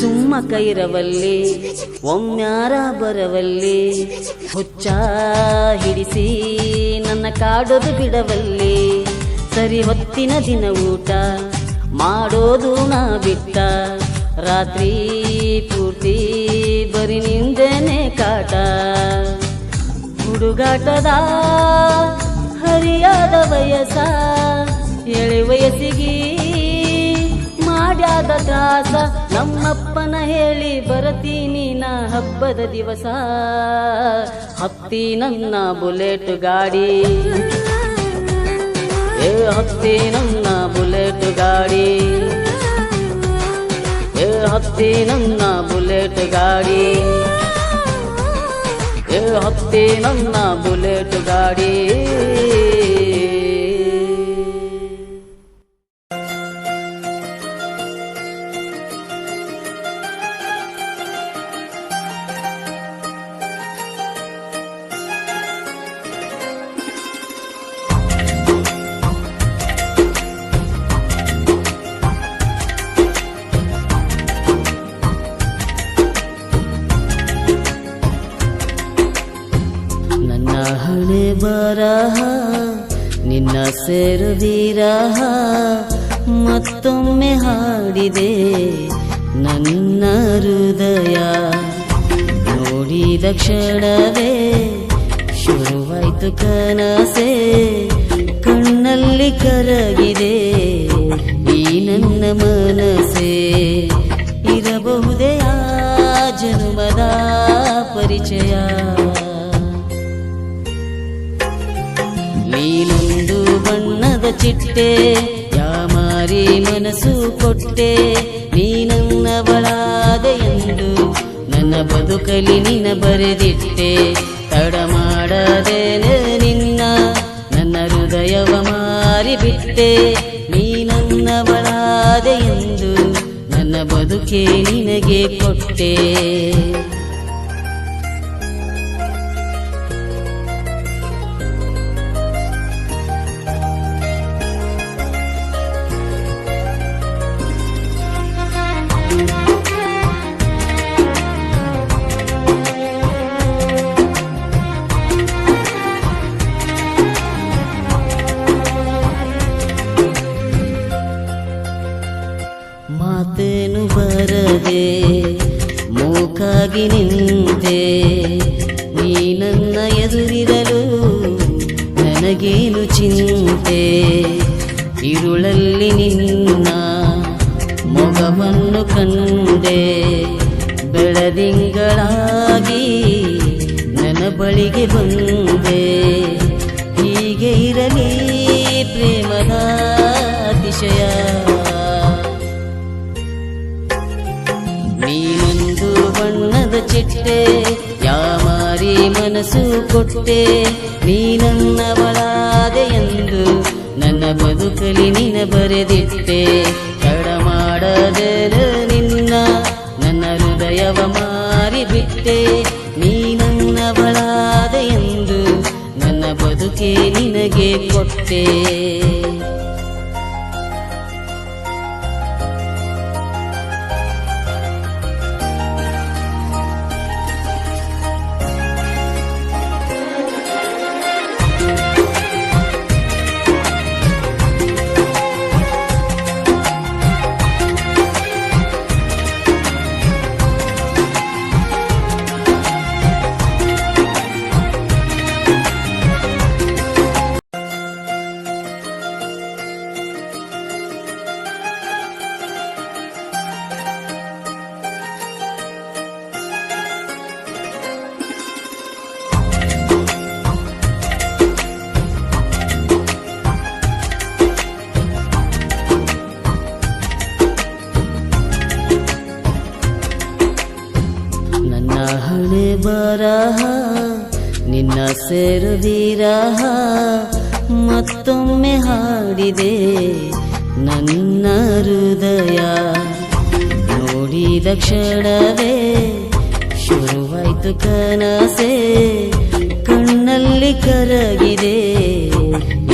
ಸುಮ್ಮ ಕೈರವಲ್ಲಿ ಒಮ್ಮ್ಯಾರ ಬರವಲ್ಲಿ, ಹುಚ್ಚ ಹಿಡಿಸಿ ನನ್ನ ಕಾಡೋದು ಬಿಡವಲ್ಲಿ. ಸರಿ ಹೊತ್ತಿನ ದಿನ ಊಟ ಮಾಡೋದು ನಾ ಬಿಟ್ಟ, ರಾತ್ರಿ ಪೂರ್ತಿ ಬರಿ ನಿಂದೇನೆ ಕಾಟ. ಹುಡುಗಾಟದ ಹರಿಯಾದ ವಯಸ್ಸ, ಎಳೆ ವಯಸ್ಸಿಗೆ ಮಾಡ್ಯಾದ ತ್ರಾಸ. ನಮ್ಮಪ್ಪನ ಹೇಳಿ ಬರತೀನಿ ನಾ ಹಬ್ಬದ ದಿವಸ, ಹತ್ತಿ ನನ್ನ ಬುಲೆಟ್ ಗಾಡಿ. ಹತ್ತಿ ನನ್ನ ಬುಲೆಟ್ ಗಾಡಿ. ಹತ್ತಿ ನನ್ನ ಬುಲೆಟ್ ಗಾಡಿ. ಹತ್ತಿ ನನ್ನ ಬುಲೆಟ್ ಗಾಡಿ. ಹಣೆ ಬರಹ ನಿನ್ನ ಸೇರುವಿರಹ, ಮತ್ತೊಮ್ಮೆ ಹಾಡಿದೆ ನನ್ನ ಹೃದಯ. ನೋಡಿದ ಕ್ಷಣವೇ ಶುರುವಾಯ್ತು ಕನಸೆ, ಕಣ್ಣಲ್ಲಿ ಕರಗಿದೆ ಈ ನನ್ನ ಮನಸ್ಸೇ. ಇರಬಹುದೇ ಆ ಜನ್ಮದ ಪರಿಚಯ, ನೀನೊಂದು ಬಣ್ಣದ ಚಿಟ್ಟೆ, ಯಾಮಾರಿ ಮನಸ್ಸು ಕೊಟ್ಟೆ. ನೀನನ್ನವಳಾದೆ ಎಂದು ನನ್ನ ಬದುಕಲಿ ನಿನ್ನ ಬರೆದಿಟ್ಟೆ. ತಡ ಮಾಡದೇನೆ ನಿನ್ನ ನನ್ನ ಹೃದಯವ ಮಾರಿಬಿಟ್ಟೆ. ನೀನನ್ನವಳಾದೆ ಎಂದು ನನ್ನ ಬದುಕೆ ನಿನಗೆ ಕೊಟ್ಟೆ. ಮಾತೇನು ಬರದೆ ಮೂಕಾಗಿ ನಿಂತೆ, ನೀ ನನ್ನ ಎದುರಿರಲು ನನಗೇನು ಚಿಂತೆ. ഇരുളಲ್ಲಿ ನಿನ್ನ ಮೊಗವನ್ನು ಕಂಡೆ, ಬೆಳದಿಂಗಳಾಗಿ ನನ್ನ ಬಳಿಗೆ ಬಂದೆ. ಹೀಗೆ ಇರಲಿ ಪ್ರೇಮದ ಅತಿಶಯ, ನೀನೊಂದು ಬಣ್ಣದ ಚಿಟ್ಟೆ, ಯಾಮಾರಿ ಮನಸ್ಸು ಕೊಟ್ಟೆ. ನೀನನ್ನವಳಾದೆ ಎಂದು ನನ್ನ ಬದುಕಲಿ ನಿನ ಬರೆದಿಟ್ಟೆ. ತಡ ಮಾಡದೆ ನಿನ್ನ ನನ್ನ ಹೃದಯವ ಮಾರಿಬಿಟ್ಟೆ. ನೀನನ್ನವಳಾದೆ ಎಂದು ನನ್ನ ಬದುಕೆ ನಿನಗೆ ಕೊಟ್ಟೆ. ಹಣೆ ಬರಹ ನಿನ್ನ ಸೇರುವಿರಹ ಮತ್ತೊಮ್ಮೆ ಹಾಡಿದೆ ನನ್ನ ಹೃದಯ. ನೋಡಿದ ಕ್ಷಣವೇ ಶುರುವಾಯ್ತು ಕನಸೆ, ಕಣ್ಣಲ್ಲಿ ಕರಗಿದೆ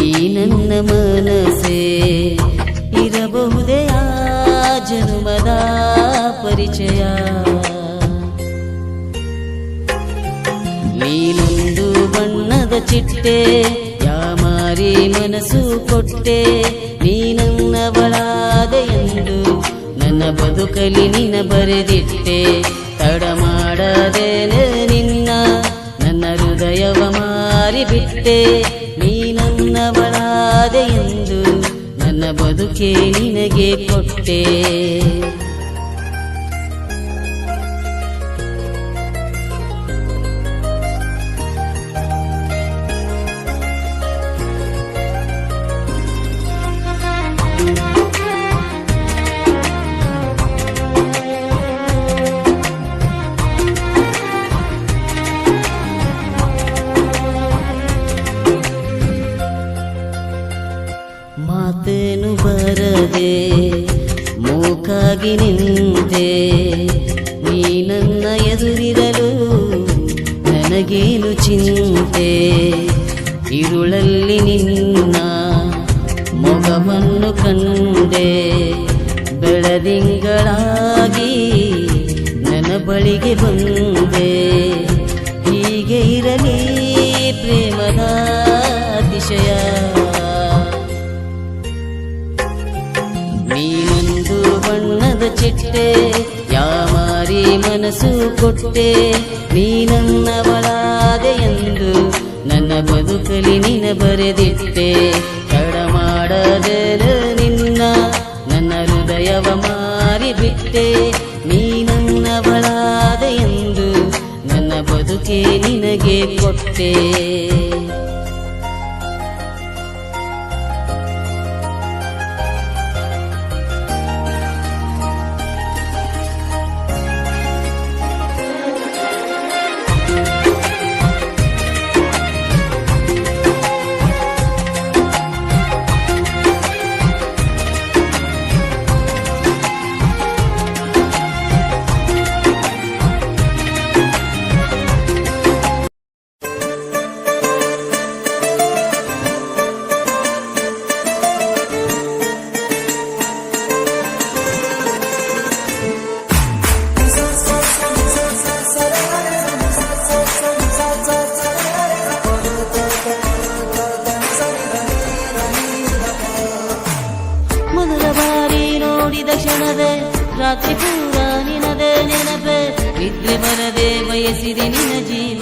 ಈ ನನ್ನ ಮನಸ್ಸೇ. ಇರಬಹುದೇ ಆ ಜನ್ಮದ ಪರಿಚಯ. ನೀನೊಂದು ಬಣ್ಣದ ಚಿಟ್ಟೆ, ಯಾಮಾರಿ ಮನಸ್ಸು ಕೊಟ್ಟೆ. ನೀನನ್ನವಳಾದೆ ಎಂದು ನನ್ನ ಬದುಕಲಿ ನಿನ್ನ ಬರೆದಿಟ್ಟೆ. ತಡ ಮಾಡದೇನೆ ನಿನ್ನ ನನ್ನ ಹೃದಯವ ಮಾರಿಬಿಟ್ಟೆ. ನೀನನ್ನವಳಾದೆ ಎಂದು ನನ್ನ ಬದುಕೆ ನಿನಗೆ ಕೊಟ್ಟೆ. ಮಾತೇನು ಬರದೆ ಮೂಕಾಗಿ ನಿಂತೆ, ನೀ ನನ್ನ ಎದುರಿರಲು ನನಗೇನು ಚಿಂತೆ. ಇರುಳಲ್ಲಿ ನಿನ್ನ ಮೊಗವನ್ನು ಕಂಡೆ, ಬೆಳದಿಂಗಳಾಗಿ ನನ್ನ ಬಳಿಗೆ ಬಂದೆ. ಹೀಗೆ ಇರಲಿ ಪ್ರೇಮದ ಅತಿಶಯ. ನೀನೊಂದು ಬಣ್ಣದ ಚಿಟ್ಟೆ, ಯಾಮಾರಿ ಮನಸ್ಸು ಕೊಟ್ಟೆ. ನೀನನ್ನವಳಾದೆ ಎಂದು ನನ್ನ ಬದುಕಲಿ ನಿನ್ನ ಬರೆದಿಟ್ಟೆ. ತಡ ಮಾಡದೆ ನಿನ್ನ ನನ್ನ ಹೃದಯವ ಮಾರಿಬಿಟ್ಟೆ. ನೀನನ್ನವಳಾದೆ ಎಂದು ನನ್ನ ಬದುಕೆ ನಿನಗೆ ಕೊಟ್ಟೆ. ಕ್ಷಣವೇ ರಾತ್ರಿ ಪೂರ ನಿನದೇ ನೆನಪೆ, ನಿದ್ರೆ ಬರದೆ ಬಯಸಿದೆ ನಿನ್ನ ಜೀವ.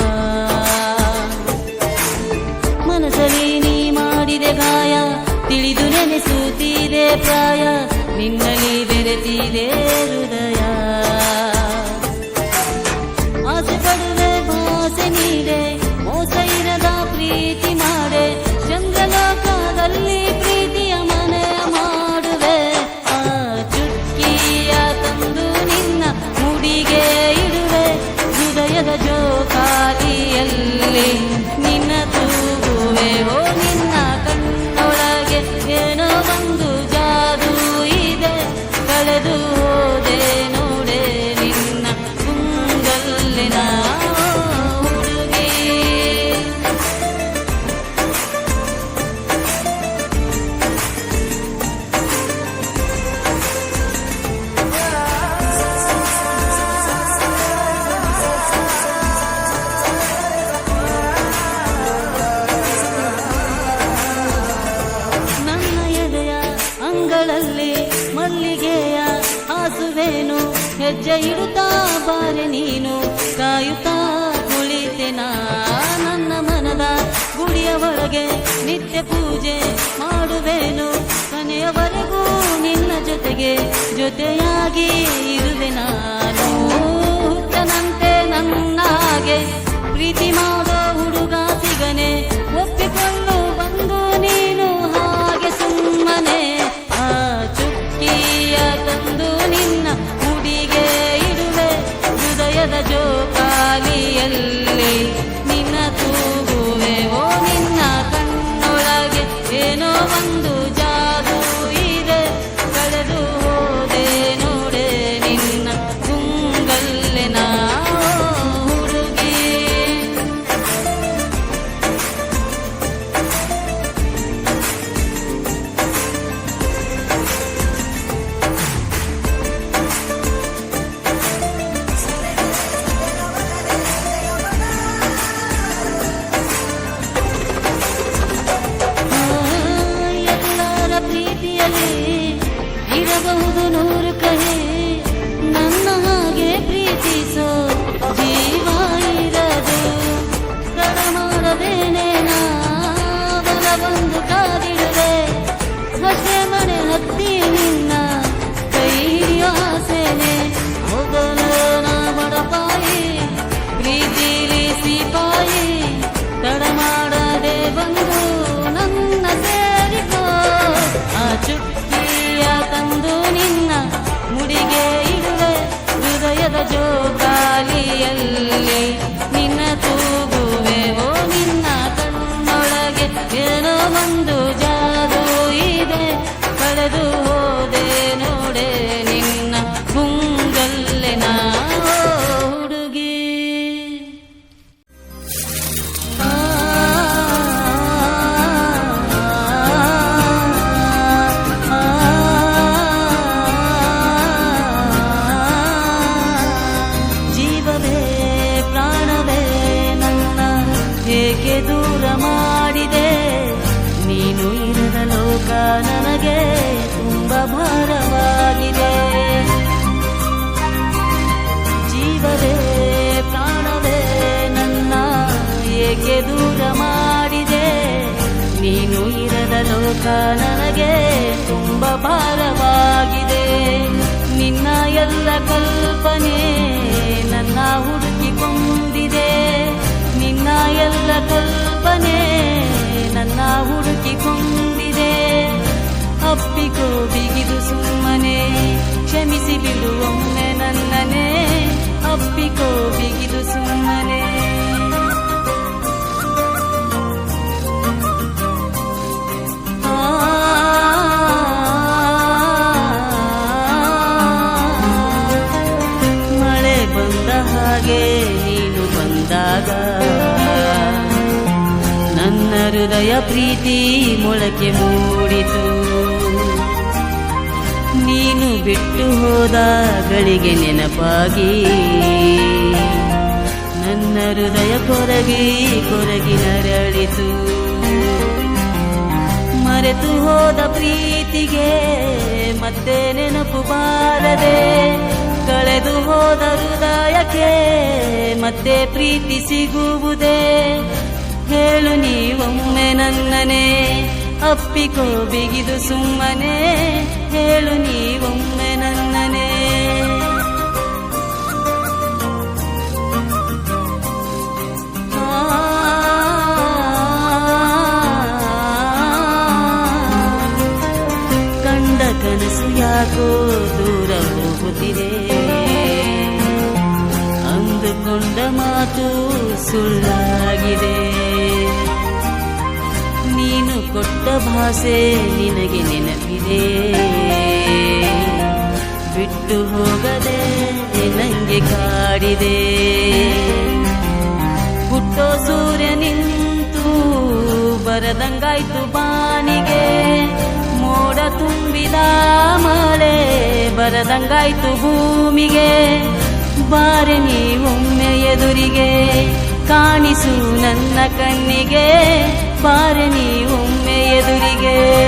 ಮನಸ್ಸಲ್ಲಿ ನೀ ಮಾಡಿದೆ ಗಾಯ, ತಿಳಿದು ನೆನೆಸುತ್ತಿದೆ ಪ್ರಾಯ. ನಿನ್ನಲ್ಲಿ ಬೆರೆತಿದೆ ಹೃದಯ. ಆಸೆ ಪಡುವೆ ಭಾಸೆ ನೀಡೆ, ಮೋಸ ಇರದ ಪ್ರೀತಿ ಮಾಡೆ. ಚಂದ್ರಲೋಕದಲ್ಲಿ ಪ್ರೀತಿಯ ಮನೆ ಮಾಡುವೆ. ಆ ಚುಕ್ಕಿಯ ತಂದು ನಿನ್ನ ಮುಡಿಗೆ ಇಡುವೆ. ಹೃದಯದ ಜೋಕಾಲಿಯಲ್ಲಿ ನಿನ್ನ ತೂಗುವೆ. ಓ ನಿನ್ನ ಕಣ್ಣೊಳಗೆ ಏನೋ ಒಂದು ಜಾದೂ ಇದೆ. ಕಳೆದು ಹೋದೆ ನೋಡೆ ನಿನ್ನ ಕುಂಗಲ್ಲಿನ ಹುಡುಗಿ. ನನ್ನ ಎದೆಯ ಅಂಗಳಲ್ಲಿ ಮಲ್ಲಿಗೆಯ ಹಾಸುವೇನು. ಹೆಜ್ಜೆ ಇಡುತ್ತಾ ಬಾರೆ ನೀನು, ಕಾಯುತ್ತಾ ಕುಳಿತೆನ ನನ್ನ ಮನದ ಗುಡಿಯ ಒಳಗೆ. ನಿತ್ಯ ಪೂಜೆ ಮಾಡುವೆನು, ಕೊನೆಯವರೆಗೂ ನಿನ್ನ ಜೊತೆಗೆ ಜೊತೆಯಾಗಿ ಇರುವೆ ನಾನು. ಹುಚ್ಚನಂತೆ ನನ್ನ ಹಾಗೆ ಪ್ರೀತಿ ಮಾಡೋ ಹುಡುಗ ಸಿಗನೆ, ಒಪ್ಪಿಕೊಂಡು ಬಂದು ನೀನು ಹಾಗೆ ಸುಮ್ಮನೆ. ಆ ಚುಕ್ಕಿಯ ತಂದು ನಿನ್ನ ಮುಡಿಗೆ ಇಡುವೆ. ಹೃದಯದ ಜೋಕ ನನಗೆ ತುಂಬ ಭಾರವಾಗಿದೆ. ಜೀವವೇ ಪ್ರಾಣವೇ ನನ್ನ ಏಕೆ ದೂರ ಮಾಡಿದೆ. ನೀನು ಇರದ ಲೋಕ ನನಗೆ ತುಂಬ ಭಾರವಾಗಿದೆ. ನಿನ್ನ ಎಲ್ಲ ಕಲ್ಪನೆ ನನ್ನ ಹುಡುಕಿಕೊಂಡಿದೆ. ನಿನ್ನ ಎಲ್ಲ ಕಲ್ಪನೆ ನನ್ನ ಹುಡುಕಿಕೊಂಡಿದೆ. ಅಪ್ಪಿಕೋ ಬಿಗಿದು ಸುಮ್ಮನೆ ಕ್ಷಮಿಸಿ ಬಿಡುವೊಮ್ಮೆ ನನ್ನನೇ. ಅಪ್ಪಿಕೋ ಬಿಗಿದು ಸುಮ್ಮನೆ. ಮಳೆ ಬಂದ ಹಾಗೆ ನೀನು ಬಂದಾಗ ನನ್ನ ಹೃದಯ ಪ್ರೀತಿ ಮೊಳಕೆ ಮೂಡಿತು. ನೀನು ಬಿಟ್ಟು ಹೋದ ಗಳಿಗೆ ನೆನಪಾಗಿ ನನ್ನ ಹೃದಯ ಕೊರಗಿ ಕೊರಗಿ ನರಳಿತು. ಮರೆತು ಹೋದ ಪ್ರೀತಿಗೆ ಮತ್ತೆ ನೆನಪು ಬಾರದೆ. ಕಳೆದು ಹೋದ ಹೃದಯಕ್ಕೆ ಮತ್ತೆ ಪ್ರೀತಿ ಸಿಗುವುದೇ. ಹೇಳು ನೀವೊಮ್ಮೆ ನನ್ನನೇ. ಅಪ್ಪಿಕೋ ಬಿಗಿದು ಸುಮ್ಮನೆ. ಹೇಳು ನೀವೊಮ್ಮೆ ನನ್ನನೇ. ಕಂಡ ಕನಸು ಯಾಕೋ ದೂರ ಹೋಗುತ್ತಿದೆ. ಅಂದುಕೊಂಡ ಮಾತು ಸುಳ್ಳಾಗಿದೆ. ನೀನು ಕೊಟ್ಟ ಭಾಷೆ ನಿನಗೆ ನೆನಪಿದೆ. ಬಿಟ್ಟು ಹೋಗದೆ ನಂಗೆ ಕಾಡಿದೆ. ಹುಟ್ಟೋ ಸೂರ್ಯ ನಿಂತು ಬರದಂಗಾಯ್ತು ಬಾನಿಗೆ. ಮೋಡ ತುಂಬಿದ ಮಳೆ ಬರದಂಗಾಯ್ತು ಭೂಮಿಗೆ. ಬಾರೆ ನೀವೊಮ್ಮೆ ಎದುರಿಗೆ ಕಾಣಿಸು ನನ್ನ ಕಣ್ಣಿಗೆ. ಬಾರೆ ನೀವೊಮ್ಮೆ ಎದುರಿಗೆ.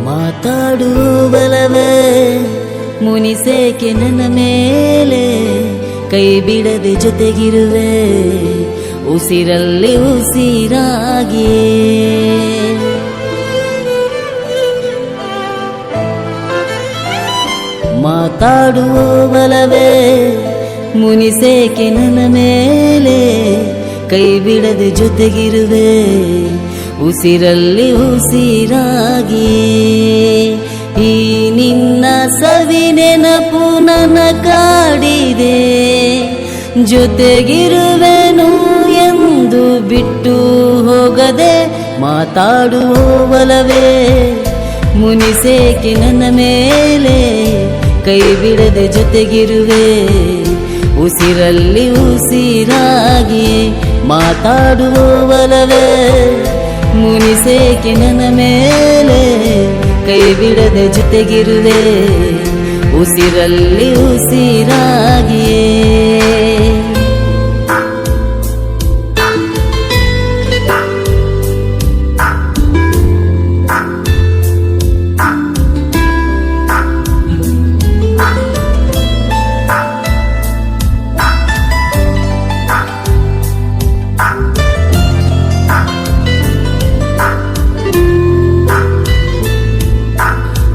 ಮಾತಾಡುವಲವೇ ಮುನಿಸೇಕೆ ನನ್ನ ಮೇಲೆ. ಕೈ ಬಿಡದೆ ಜೊತೆಗಿರುವೆ ಉಸಿರಲ್ಲಿ ಉಸಿರಾಗಿ. ಮಾತಾಡುವಲವೇ ಮುನಿಸೇಕೆ ನನ್ನ ಮೇಲೆ. ಕೈ ಬಿಡದೆ ಜೊತೆಗಿರುವೆ ಉಸಿರಲ್ಲಿ ಉಸಿರಾಗಿ. ಈ ನಿನ್ನ ಸವಿ ನೆನಪು ನನ್ನ ಕಾಡಿದೆ. ಜೊತೆಗಿರುವೆನು ಎಂದು ಬಿಟ್ಟು ಹೋಗದೆ. ಮಾತಾಡುವಲವೇ ಮುನಿಸೇಕೆ ನನ್ನ ಮೇಲೆ. ಕೈ ಬಿಡದೆ ಜೊತೆಗಿರುವೆ ಉಸಿರಲ್ಲಿ ಉಸಿರಾಗಿ. ಮಾತಾಡುವಲವೇ ಮುನಿಸೇಕೆ ನನ್ನ ಮೇಲೆ. ಕೈ ಬಿಡದೆ ಜೊತೆಗಿರುವೆ ಉಸಿರಲ್ಲಿ ಉಸಿರಾಗಿಯೇ.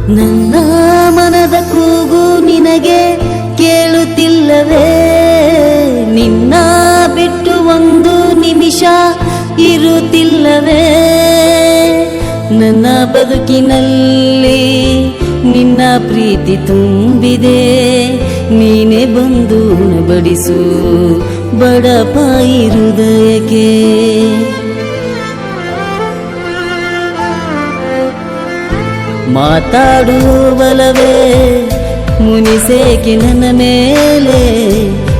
ನನ್ನ ಮನದ ಕೂಗು ನಿನಗೆ ಕೇಳುತ್ತಿಲ್ಲವೇ? ನಿನ್ನ ಬಿಟ್ಟು ಒಂದು ನಿಮಿಷ ಇರುತ್ತಿಲ್ಲವೇ? ನನ್ನ ಬದುಕಿನಲ್ಲಿ ನಿನ್ನ ಪ್ರೀತಿ ತುಂಬಿದೆ. ನೀನೇ ಬಂದು ಬಡಿಸು ಬಡಪಾಯಿ ಹೃದಯಕ್ಕೆ. ಮಾತಾಡುವಲವೇ ಮುನಿಸೇಕೆ ನನ್ನ ಮೇಲೆ,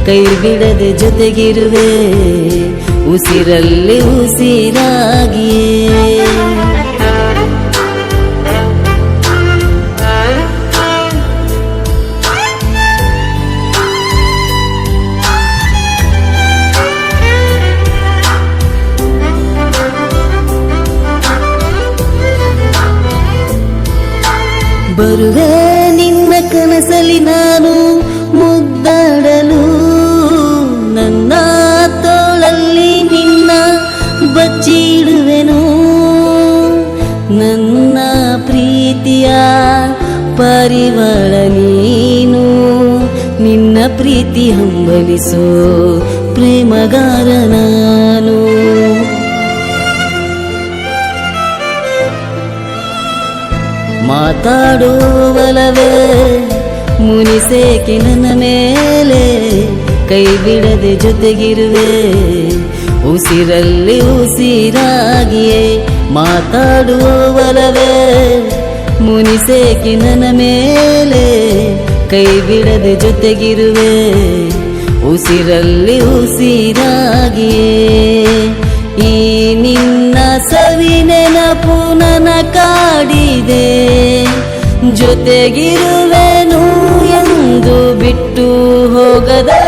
ಕೈ ಬಿಡದೆ ಜೊತೆಗಿರುವೆ ಉಸಿರಲ್ಲಿ ಉಸಿರಾಗಿಯೇ. ಬರುವೆ ನಿನ್ನ ಕನಸಲಿ ನಾನು ಮುದ್ದಾಡಲು, ನನ್ನ ತೋಳಲ್ಲಿ ನಿನ್ನ ಬಚ್ಚಿಡುವೆನು. ನನ್ನ ಪ್ರೀತಿಯ ಪರಿಮಳ ನೀನು, ನಿನ್ನ ಪ್ರೀತಿ ಹಂಬಲಿಸೋ ಪ್ರೇಮಗಾರ ನಾನು. ಮಾತಾಡುವಲವೇ ಮುನಿಸೇಕೆ ನನ್ನ ಮೇಲೆ, ಕೈ ಬಿಡದೆ ಜೊತೆಗಿರುವೆ ಉಸಿರಲ್ಲಿ ಉಸಿರಾಗಿಯೇ. ಮಾತಾಡುವಲವೇ ಮುನಿಸೇಕೆ ನನ್ನ ಮೇಲೆ, ಕೈ ಬಿಡದೆ ಜೊತೆಗಿರುವೆ ಉಸಿರಲ್ಲಿ ಉಸಿರಾಗಿಯೇ. ಈ ನಿನ್ನ ಸವಿ ನೆನಪು ನನ್ನ ಕಾಡಿದೆ, ಜೊತೆಗಿರುವೆನು ಎಂದು ಬಿಟ್ಟು ಹೋಗದೆ.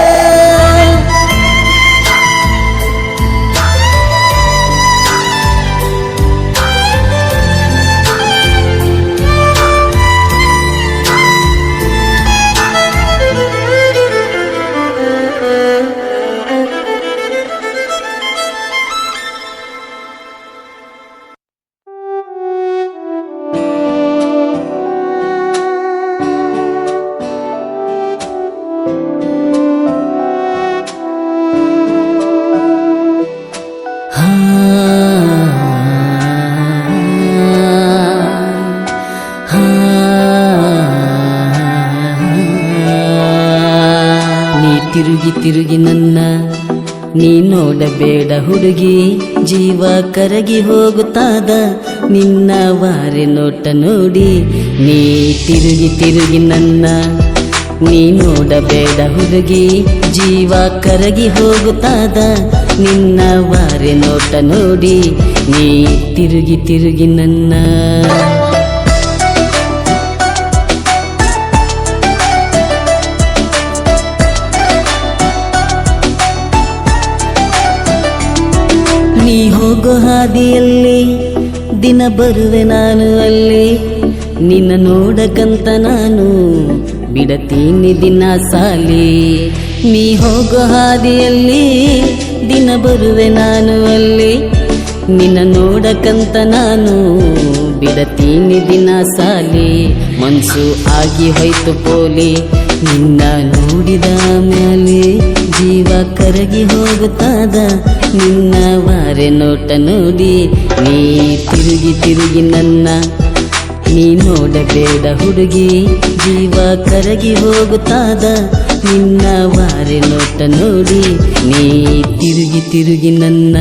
ತಿರುಗಿ ತಿರುಗಿ ನನ್ನ ನೀ ನೋಡಬೇಡ ಹುಡುಗಿ, ಜೀವ ಕರಗಿ ಹೋಗುತ್ತಾದ ನಿನ್ನ ವಾರೆ ನೋಟ ನೋಡಿ. ನೀ ತಿರುಗಿ ತಿರುಗಿ ನನ್ನ ನೀ ನೋಡಬೇಡ ಹುಡುಗಿ, ಜೀವ ಕರಗಿ ಹೋಗುತ್ತಾದ ನಿನ್ನ ವಾರೆ ನೋಟ ನೋಡಿ. ನೀ ತಿರುಗಿ ತಿರುಗಿ ನನ್ನ ನೀ ಹೋಗೋ ಹಾದಿಯಲ್ಲಿ ದಿನ ಬರುವೆ ನಾನು ಅಲ್ಲಿ, ನಿನ್ನ ನೋಡಕಂತ ನಾನು ಬಿಡತೀನಿ ದಿನ ಸಾಲಿ. ನೀ ಹೋಗೋ ಹಾದಿಯಲ್ಲಿ ದಿನ ಬರುವೆ ನಾನು ಅಲ್ಲಿ, ನಿನ್ನ ನೋಡಕಂತ ನಾನು ಬಿಡತೀನಿ ದಿನ ಸಾಲಿ. ಮನ್ಸು ಆಗಿ ಹೋಯ್ತು ಪೋಲಿ ನಿನ್ನ ನೋಡಿದ ಮೇಲೆ, ಜೀವ ಕರಗಿ ಹೋಗುತ್ತಾದ ನಿನ್ನ ವಾರೆ ನೋಟ ನೋಡಿ. ನೀ ತಿರುಗಿ ತಿರುಗಿ ನನ್ನ ನೀ ನೋಡಬೇಡ ಹುಡುಗಿ, ಜೀವ ಕರಗಿ ಹೋಗುತ್ತಾದ ನಿನ್ನ ವಾರೆ ನೋಟ ನೋಡಿ. ನೀ ತಿರುಗಿ ತಿರುಗಿ ನನ್ನ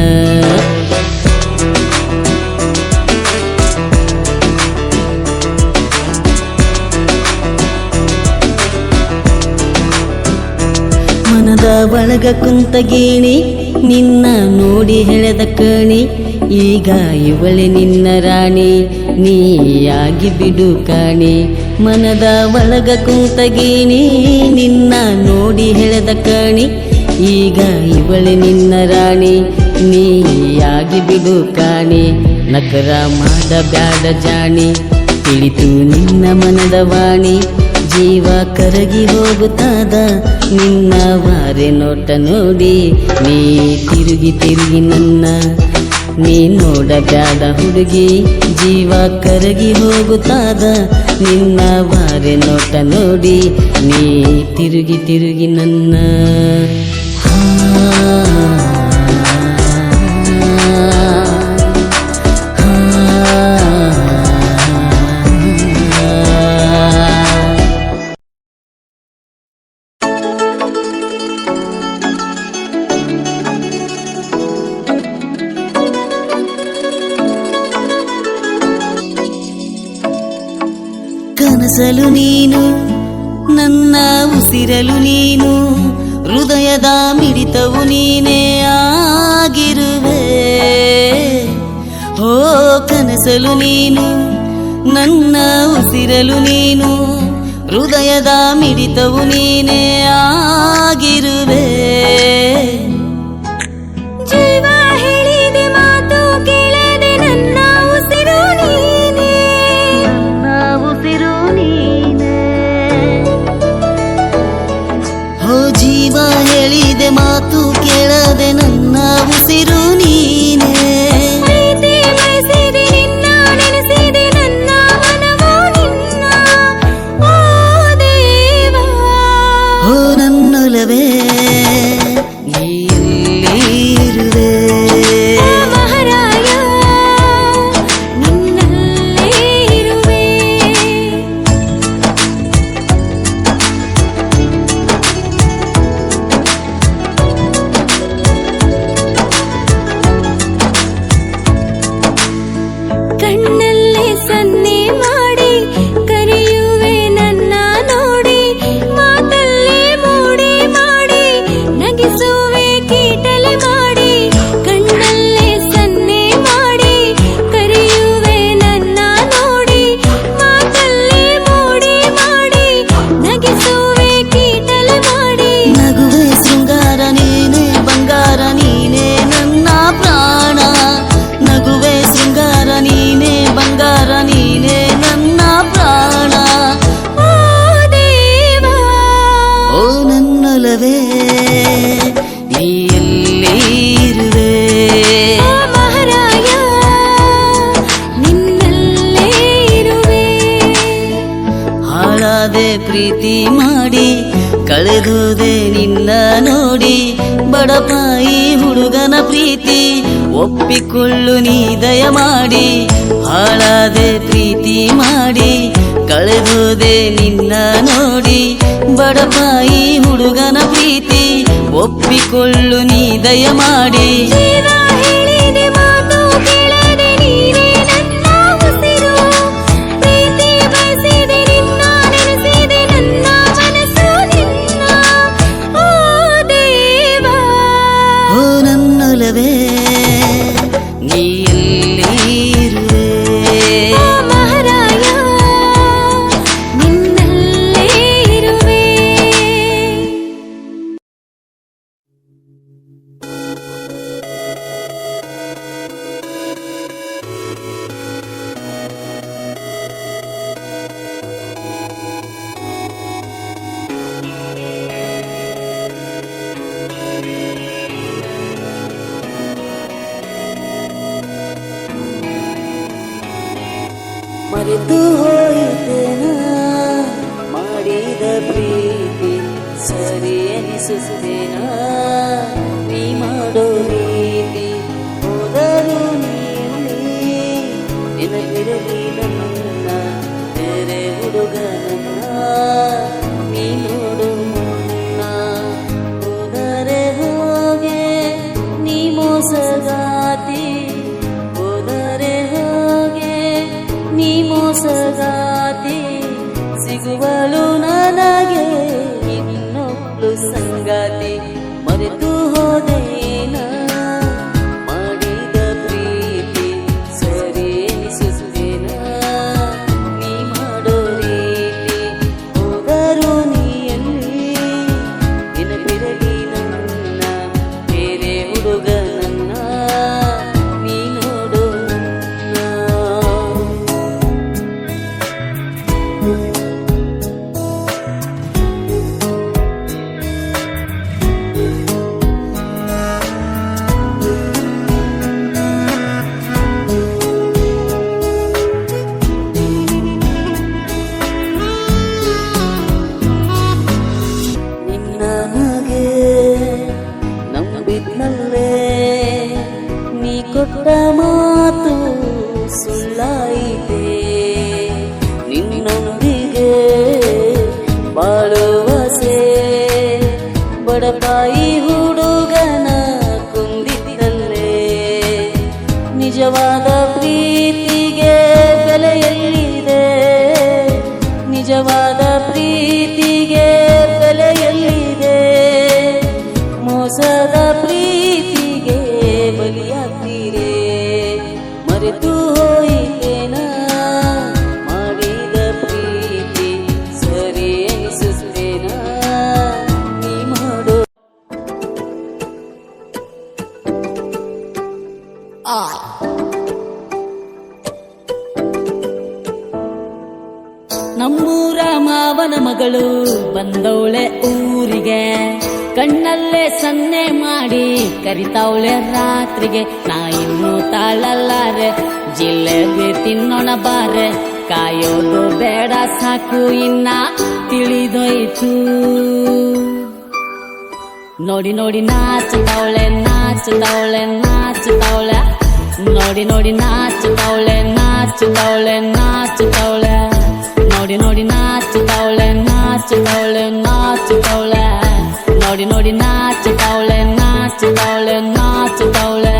ಮನದ ಒಳಗ ಕುಂತ ಗೇಣಿ ನಿನ್ನ ನೋಡಿ ಹೆಳೆದ ಕಣಿ, ಈಗ ಇವಳೆ ನಿನ್ನ ರಾಣಿ ನೀಯಾಗಿ ಬಿಡು ಕಾಣಿ. ಮನದ ಒಳಗ ಕುಂತ ಗೇಣಿ ನಿನ್ನ ನೋಡಿ ಹೆಳೆದ ಕಣಿ, ಈಗ ಇವಳೆ ನಿನ್ನ ರಾಣಿ ನೀಯಾಗಿ ಬಿಡು ಕಾಣಿ. ನಕರ ಮಾಡ ಬ್ಯಾಡ ಜಾಣಿ, ತಿಳಿತು ನಿನ್ನ ಮನದ ವಾಣಿ. ಜೀವ ಕರಗಿ ಹೋಗುತ್ತಾದ ನಿನ್ನ ವಾರೆ ನೋಟ ನೋಡಿ. ನೀ ತಿರುಗಿ ತಿರುಗಿ ನನ್ನ ನೀ ನೋಡಬ್ಯಾಡ ಹುಡುಗಿ, ಜೀವ ಕರಗಿ ಹೋಗುತ್ತಾದ ನಿನ್ನ ವಾರೆ ನೋಟ ನೋಡಿ. ನೀ ತಿರುಗಿ ತಿರುಗಿ ನನ್ನ ಕನಸಲು ನೀನು ನನ್ನ ಉಸಿರಲು ನೀನು ಹೃದಯದ ಮಿಡಿತವು ನೀನೇ ಆಗಿರುವೆ ಓ ಕನಸಲು ನೀನು ನನ್ನ ಉಸಿರಲು ನೀನು ಹೃದಯದ ಮಿಡಿತವು ನೀನೇ ಆಗಿರುವೆ ಜೀವ ಹೇಳಿದೆ ಮಾತು ಕೇಳದೆ ನನ್ನ ಉಸಿರು ನೀನೇ ನನ್ನ ಉಸಿರು ನೀನೇ ಓ ಜೀವ ಹೇಳಿದೆ ಮಾತು ಕೇಳದೆ ನನ್ನ ಉಸಿರು ನೀನೇ ಪ್ರೀತಿ ಬಯಸಿದೆ ನಿನ್ನ ನೆನೆಸಿದೆ ನನ್ನ ಮನವು ನಿನ್ನ ಓ ದೇವಾ ಓ ನನ್ನೊಲವೇ ನೀ ಎಲ್ಲಿರುವೆ ಓ ಮಹಾರಾಯ ನಿನ್ನಲ್ಲೇ ಇರುವೆ ಕಣ್ಣಲ್ಲೇ ಸನ್ನೆ ಮಾಡಿ ಕರೆಯುವೆ ನನ್ನ ನೋಡಿ ಮಾತಲ್ಲೇ ಮೂಡಿ ಮಾಡಿ ನಗಿಸುವೆ ಕೀಟಲೆ ಮಾಡಿ ಕಣ್ಣಲ್ಲೇ ಸನ್ನೆ ಮಾಡಿ ಕರೆಯುವೆ ನನ್ನ ನೋಡಿ ಮಾತಲ್ಲೇ ಮೂಡಿ ಮಾಡಿ ನಗಿಸುವೆ ಕೀಟಲೆ ಮಾಡಿ ನಗುವೆ ಶೃಂಗಾರ ನೀನೇ ಬಂಗಾರ ನೀನೇ ನನ್ನ ಪ್ರಾಣ ನಗುವೆ ಶೃಂಗಾರ ನೀನೇ ಬಂಗಾರ ನೀನೇ ನನ್ನ ಪ್ರಾಣ ಓ ದೇವಾ ಓ ನನ್ನೊಲವೇ ನೀ ಎಲ್ಲಿರುವೆ ಓ ಮಹಾರಾಯ ನಿನ್ನಲ್ಲೇ ಇರುವೆ ಹಾಳಾದೆ ಪ್ರೀತಿ ಮಾಡಿ ಕಳೆದುದೆ ನಿನ್ನ ನೋಡಿ ಬಡಪಾಯಿ ಹುಡುಗನ ಪ್ರೀತಿ ಒಪ್ಪಿಕೊಳ್ಳು ನೀ ದಯ ಮಾಡಿ ಹಾಳಾದೆ ಪ್ರೀತಿ ಮಾಡಿ ಕಳೆದುದೆ ನಿನ್ನ ನೋಡಿ ಬಡಪಾಯಿ ಹುಡುಗನ ಪ್ರೀತಿ ಒಪ್ಪಿಕೊಳ್ಳು ನೀ ದಯ ಮಾಡಿ ಜೀವ ಹೇಳಿದೆ ಮಾತು ಕೇಳದೆ ನೀನೇ ನನ್ನ ಉಸಿರು ಪ್ರೀತಿ ಬಯಸಿದೆ ನಿನ್ನ ನೆನೆಸಿದೆ ನನ್ನ ಮನಸ್ಸು ನಿನ್ನ ಓ ದೇವಾ ಓ ನನ್ನೊಲವೇ ನೀ ಎಲ್ಲಿರುವೆ ಓ ಮಹಾರಾಯ ನಿನ್ನಲ್ಲೇ ಇರುವೆ ಮರೆತು ಹೋಯಿತೇನ ಮಾಡಿದ ಪ್ರೀತಿ ಸರಿ ಎನಿಸುತ್ತೇನ ನೀ ಮಾಡೋ ರೀತಿ ಹೋದರೂ ನೀಲಿ ನೆನಪಿರಲಿ ನನ್ನ ಬೇರೆ ಹುಡುಗನನ್ನ ನೀ ನೋಡು ಮುನ್ನ ಹೋದರೆ ಹೋಗೆ ನೀ ಮೋಸಗಾತಿ ಹೋದರೆ ಹೋಗೆ ನೀ ಮೋಸಗಾತಿ ಸಿಗುವಳು ನನಗೆ ಇನ್ನೊಬ್ಳು ಸಂಗಾತಿ ಮರೆತು ಹೋದೇನ ಮಾಡಿದ ಪ್ರೀತಿ ಸರಿ ಎನಿಸುತ್ತೇನ ನೀ ಮಾಡೋ ರೀತಿ ಹೋದರೂ ನೀ ಎಲ್ಲಿ ನೆನಪಿರಲಿ ನನ್ನ ಬೇರೆ ಹುಡುಗನನ್ನ ನೀ ನೋಡು ನಿನ್ನಗೆ ನಂಬಿದ್ನಲ್ಲೇ ನೀ ಕೊಟ್ಟ ಮಾತು ಸುಳ್ಳಾಯಿತೆ ನಿನ್ನೊಂದಿಗೆ ಬಾಳುವಸೆ ಬಡಪಾಯಿ ಹುಡುಗನ ಕುಂದಿದ್ದಲ್ಲೇ ನಿಜವಾದ ಪ್ರೀತಿಗೆ ಬೆಲೆಯಲ್ಲಿದೆ ನಿಜ ನಿಜವಾದ ಪ್ರೀತಿಗೆ ಬೆಲೆ ಎಲ್ಲಿದೆ? ಮೋಸದ ಪ್ರೀತಿಗೆ ಬಲಿಯಾಗ್ತೀರೆ. ಮರೆತು ಹೋಯಿತೇನ ಮಾಡಿದ ಪ್ರೀತಿ ಸರಿ ಎನಿಸುತ್ತೇನ ನೀ ಮಾಡೋ ನಮ್ಮೂರ ಮಾವನ ಮಗಳು ಬಂದವಳೆ ಊರಿಗೆ, ಕಣ್ಣಲ್ಲೇ ಸನ್ನೆ ಮಾಡಿ ಕರಿತಾವಳೆ ರಾತ್ರಿಗೆ. ನಾ ಇನ್ನೂ ತಾಳಲ್ಲಾರೆ, ಜಿಲೇಬಿ ತಿನ್ನೋಣ ಬಾರೆ, ಕಾಯೋದು ಬೇಡ ಸಾಕು ಇನ್ನ ತಿಳಿದೋಯ್ತು. ನೋಡಿ ನೋಡಿ ನಾಚುತ್ತವಳೆ ನಾಚುತ್ತವಳೆ ನಾಚುತ್ತವಳೆ, ನೋಡಿ ನೋಡಿ ನಾಚುತ್ತವಳೆ ನಾಚುತ್ತವಳೆ ನಾಚುತ್ತವಳೆ, ನೋಡಿ ನೋಡಿ ನಾಚುತ್ತವಳೆ ನಾಚುತ್ತವಳೆ ನಾಚುತ್ತವಳೆ, ನೋಡಿ ನೋಡಿ ನಾಚುತ್ತವಳೆ ನಾಚುತ್ತವಳೆ ನಾಚುತ್ತವಳೆ.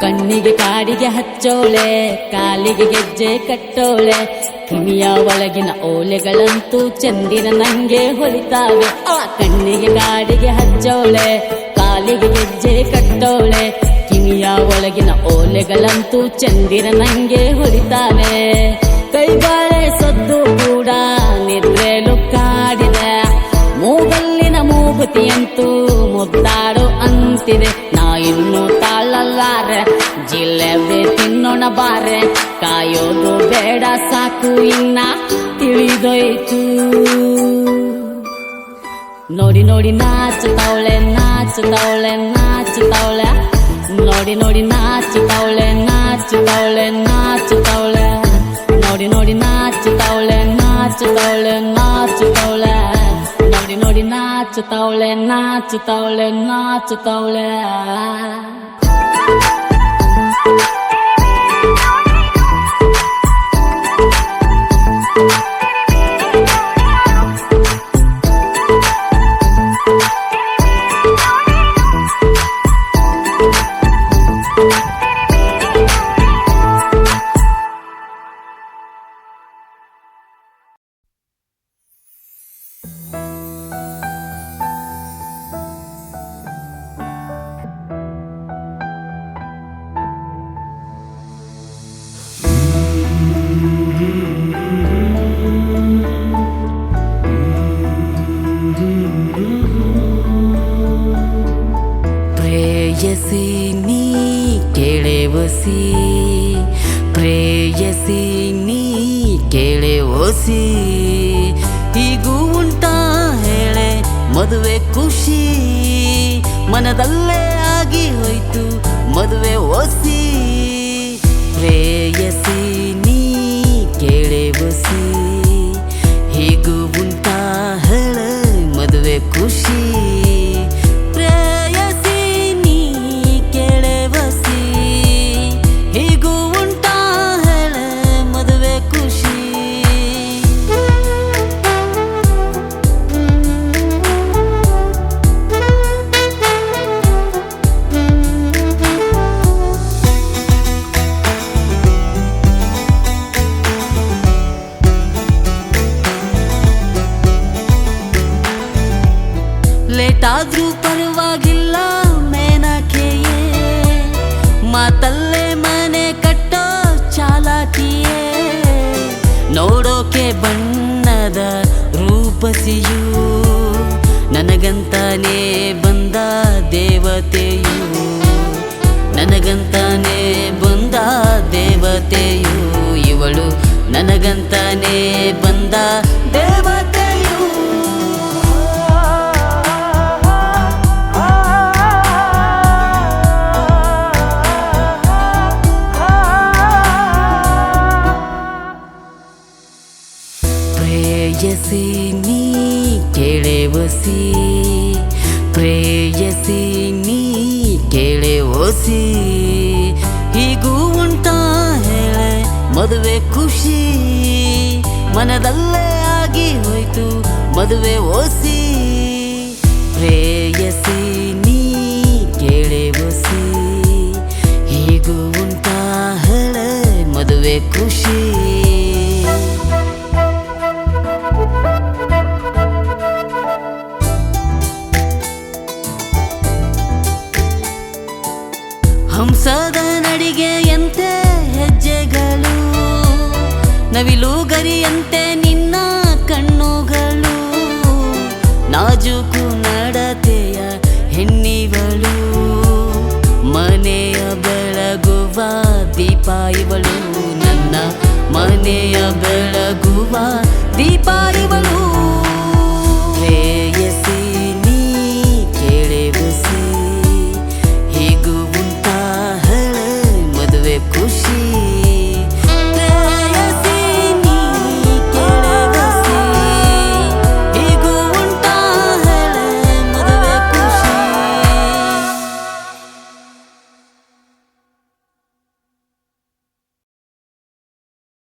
ಕಣ್ಣಿಗೆ ಕಾಡಿಗೆ ಹಚ್ಚೋಳೆ, ಕಾಲಿಗೆ ಗೆಜ್ಜೆ ಕಟ್ಟೋಳೆ, ಕಿವಿಯ ಒಳಗಿನ ಓಲೆಗಳಂತೂ ಚಂದಿರ ನಂಗೆ ಹೊಳಿತಾವೆ. ಕಣ್ಣಿಗೆ ಕಾಡಿಗೆ ಹಚ್ಚೋಳೆ, ಕಾಲಿಗೆ ಗೆಜ್ಜೆ ಕಟ್ಟೋಳೆ, ಕಿವಿಯ ಒಳಗಿನ ಓಲೆಗಳಂತೂ ಚಂದಿರ ನಂಗೆ ಹೊಳಿತಾವೆ. ಕೈಗಾಳೆ ಸದ್ದು ಕೂಡ ನಿದ್ರೆಲು ಕಾಡಿದೆ, ಮೂಗಲ್ಲಿನ ಮೂಗುತಿಯಂತೂ ಮುದ್ದಾಡು ಅಂತಿದೆ. ನಾ ಇನ್ನೂ ತಾಳಲ್ಲಾರೆ, ಜಿಲೇಬಿ ತಿನ್ನೋಣ ಬಾರೆ, ಕಾಯೋದು ಬೇಡ ಸಾಕು ಇನ್ನ ತಿಳಿದೋಯ್ತು. ನೋಡಿ ನೋಡಿ ನಾಚುತ್ತವಳೆ ನಾಚುತ್ತವಳೆ ನಾಚುತ್ತವಳೆ, ನೋಡಿ ನೋಡಿ ನಾಚುತ್ತವಳೆ ನಾಚುತ್ತವಳೆ ನಾಚುತ್ತವಳೆ, ನೋಡಿ ನೋಡಿ ನಾಚುತ್ತವಳೆ ನಾಚುತ್ತವಳೆ ನಾಚುತ್ತವಳೆ, ನೋಡಿ ನೋಡಿ ನಾಚುತ್ತವಳೆ ನಾಚುತ್ತವಳೆ ನಾಚುತ್ತವಳೆ. ಪ್ರೇಯಸಿ ನೀ ಕೇಳೆವಸಿ, ಪ್ರೇಯಸಿ ನೀ ಕೇಳೆವಸಿ, ಹೀಗೂ ಉಂಟಾ ಹೇಳೆ ಮದುವೆ ಖುಷಿ, ಮನದಲ್ಲೇ ಆಗಿ ಹೋಯ್ತು ಮದುವೆ ಒಸಿ. ಪ್ರೇಯಸಿ ನೀ ಕೇಳೆವಸಿ, ಹೀಗೂ ಉಂಟಾ ಹೇಳೆ ಮದುವೆ ಖುಷಿ, ಪ್ರೇಯಸಿ ನೀ ಕೇಳೆವಸಿ, ಹೀಗೂ ಉಂಟಾ ಹೇಳೆ ಮದುವೆ ಖುಷಿ. ಲೇಟಾದ್ರೂ ಪರವಾಗಿಲ್ಲ ಮೇನಕೆಯೇ, ಮಾತಲ್ಲೇ ಮನೆ ಕಟ್ಟೋ ಚಾಲಾಕಿಯೇ, ನೋಡೋಕೆ ಬಣ್ಣದ ರೂಪಸಿಯು, ನನಗಂತಾನೇ ಬಂದ ದೇವತೆಯು, ನನಗಂತಾನೇ ಬಂದ ದೇವತೆಯು, ಇವಳು ನನಗಂತಾನೇ ಬಂದ ದೇವತೆಯು. ಪ್ರೇಯಸಿ ನೀ ಕೇಳೆವಸಿ, ಪ್ರೇಯಸಿ ನೀ ಕೇಳೆವಸಿ, ಹೀಗೂ ಉಂಟಾ ಹೇಳ ಮದುವೆ ಖುಷಿ ಮನದಲ್ಲೇ ಆಗಿ ಹೋಯ್ತು ಮದುವೆ ಓಸಿ ಪ್ರೇಯಸಿ ನೀ ಕೇಳೆ ಒಸಿ ಹೀಗೂ ಉಂಟಾ ಹೇಳ ಮದುವೆ ಖುಷಿ ಹಂಸದ ನಡಿಗೆಯಂತೆ ಹೆಜ್ಜೆಗಳು ನವಿಲುಗರಿಯಂತೆ ನಿನ್ನ ಕಣ್ಣುಗಳು ನಾಜೂಕು ನಡತೆಯ ಹೆಣ್ಣಿವಳು ಮನೆಯ ಬೆಳಗುವ ದೀಪ ಇವಳು ನನ್ನ ಮನೆಯ ಬೆಳಗುವ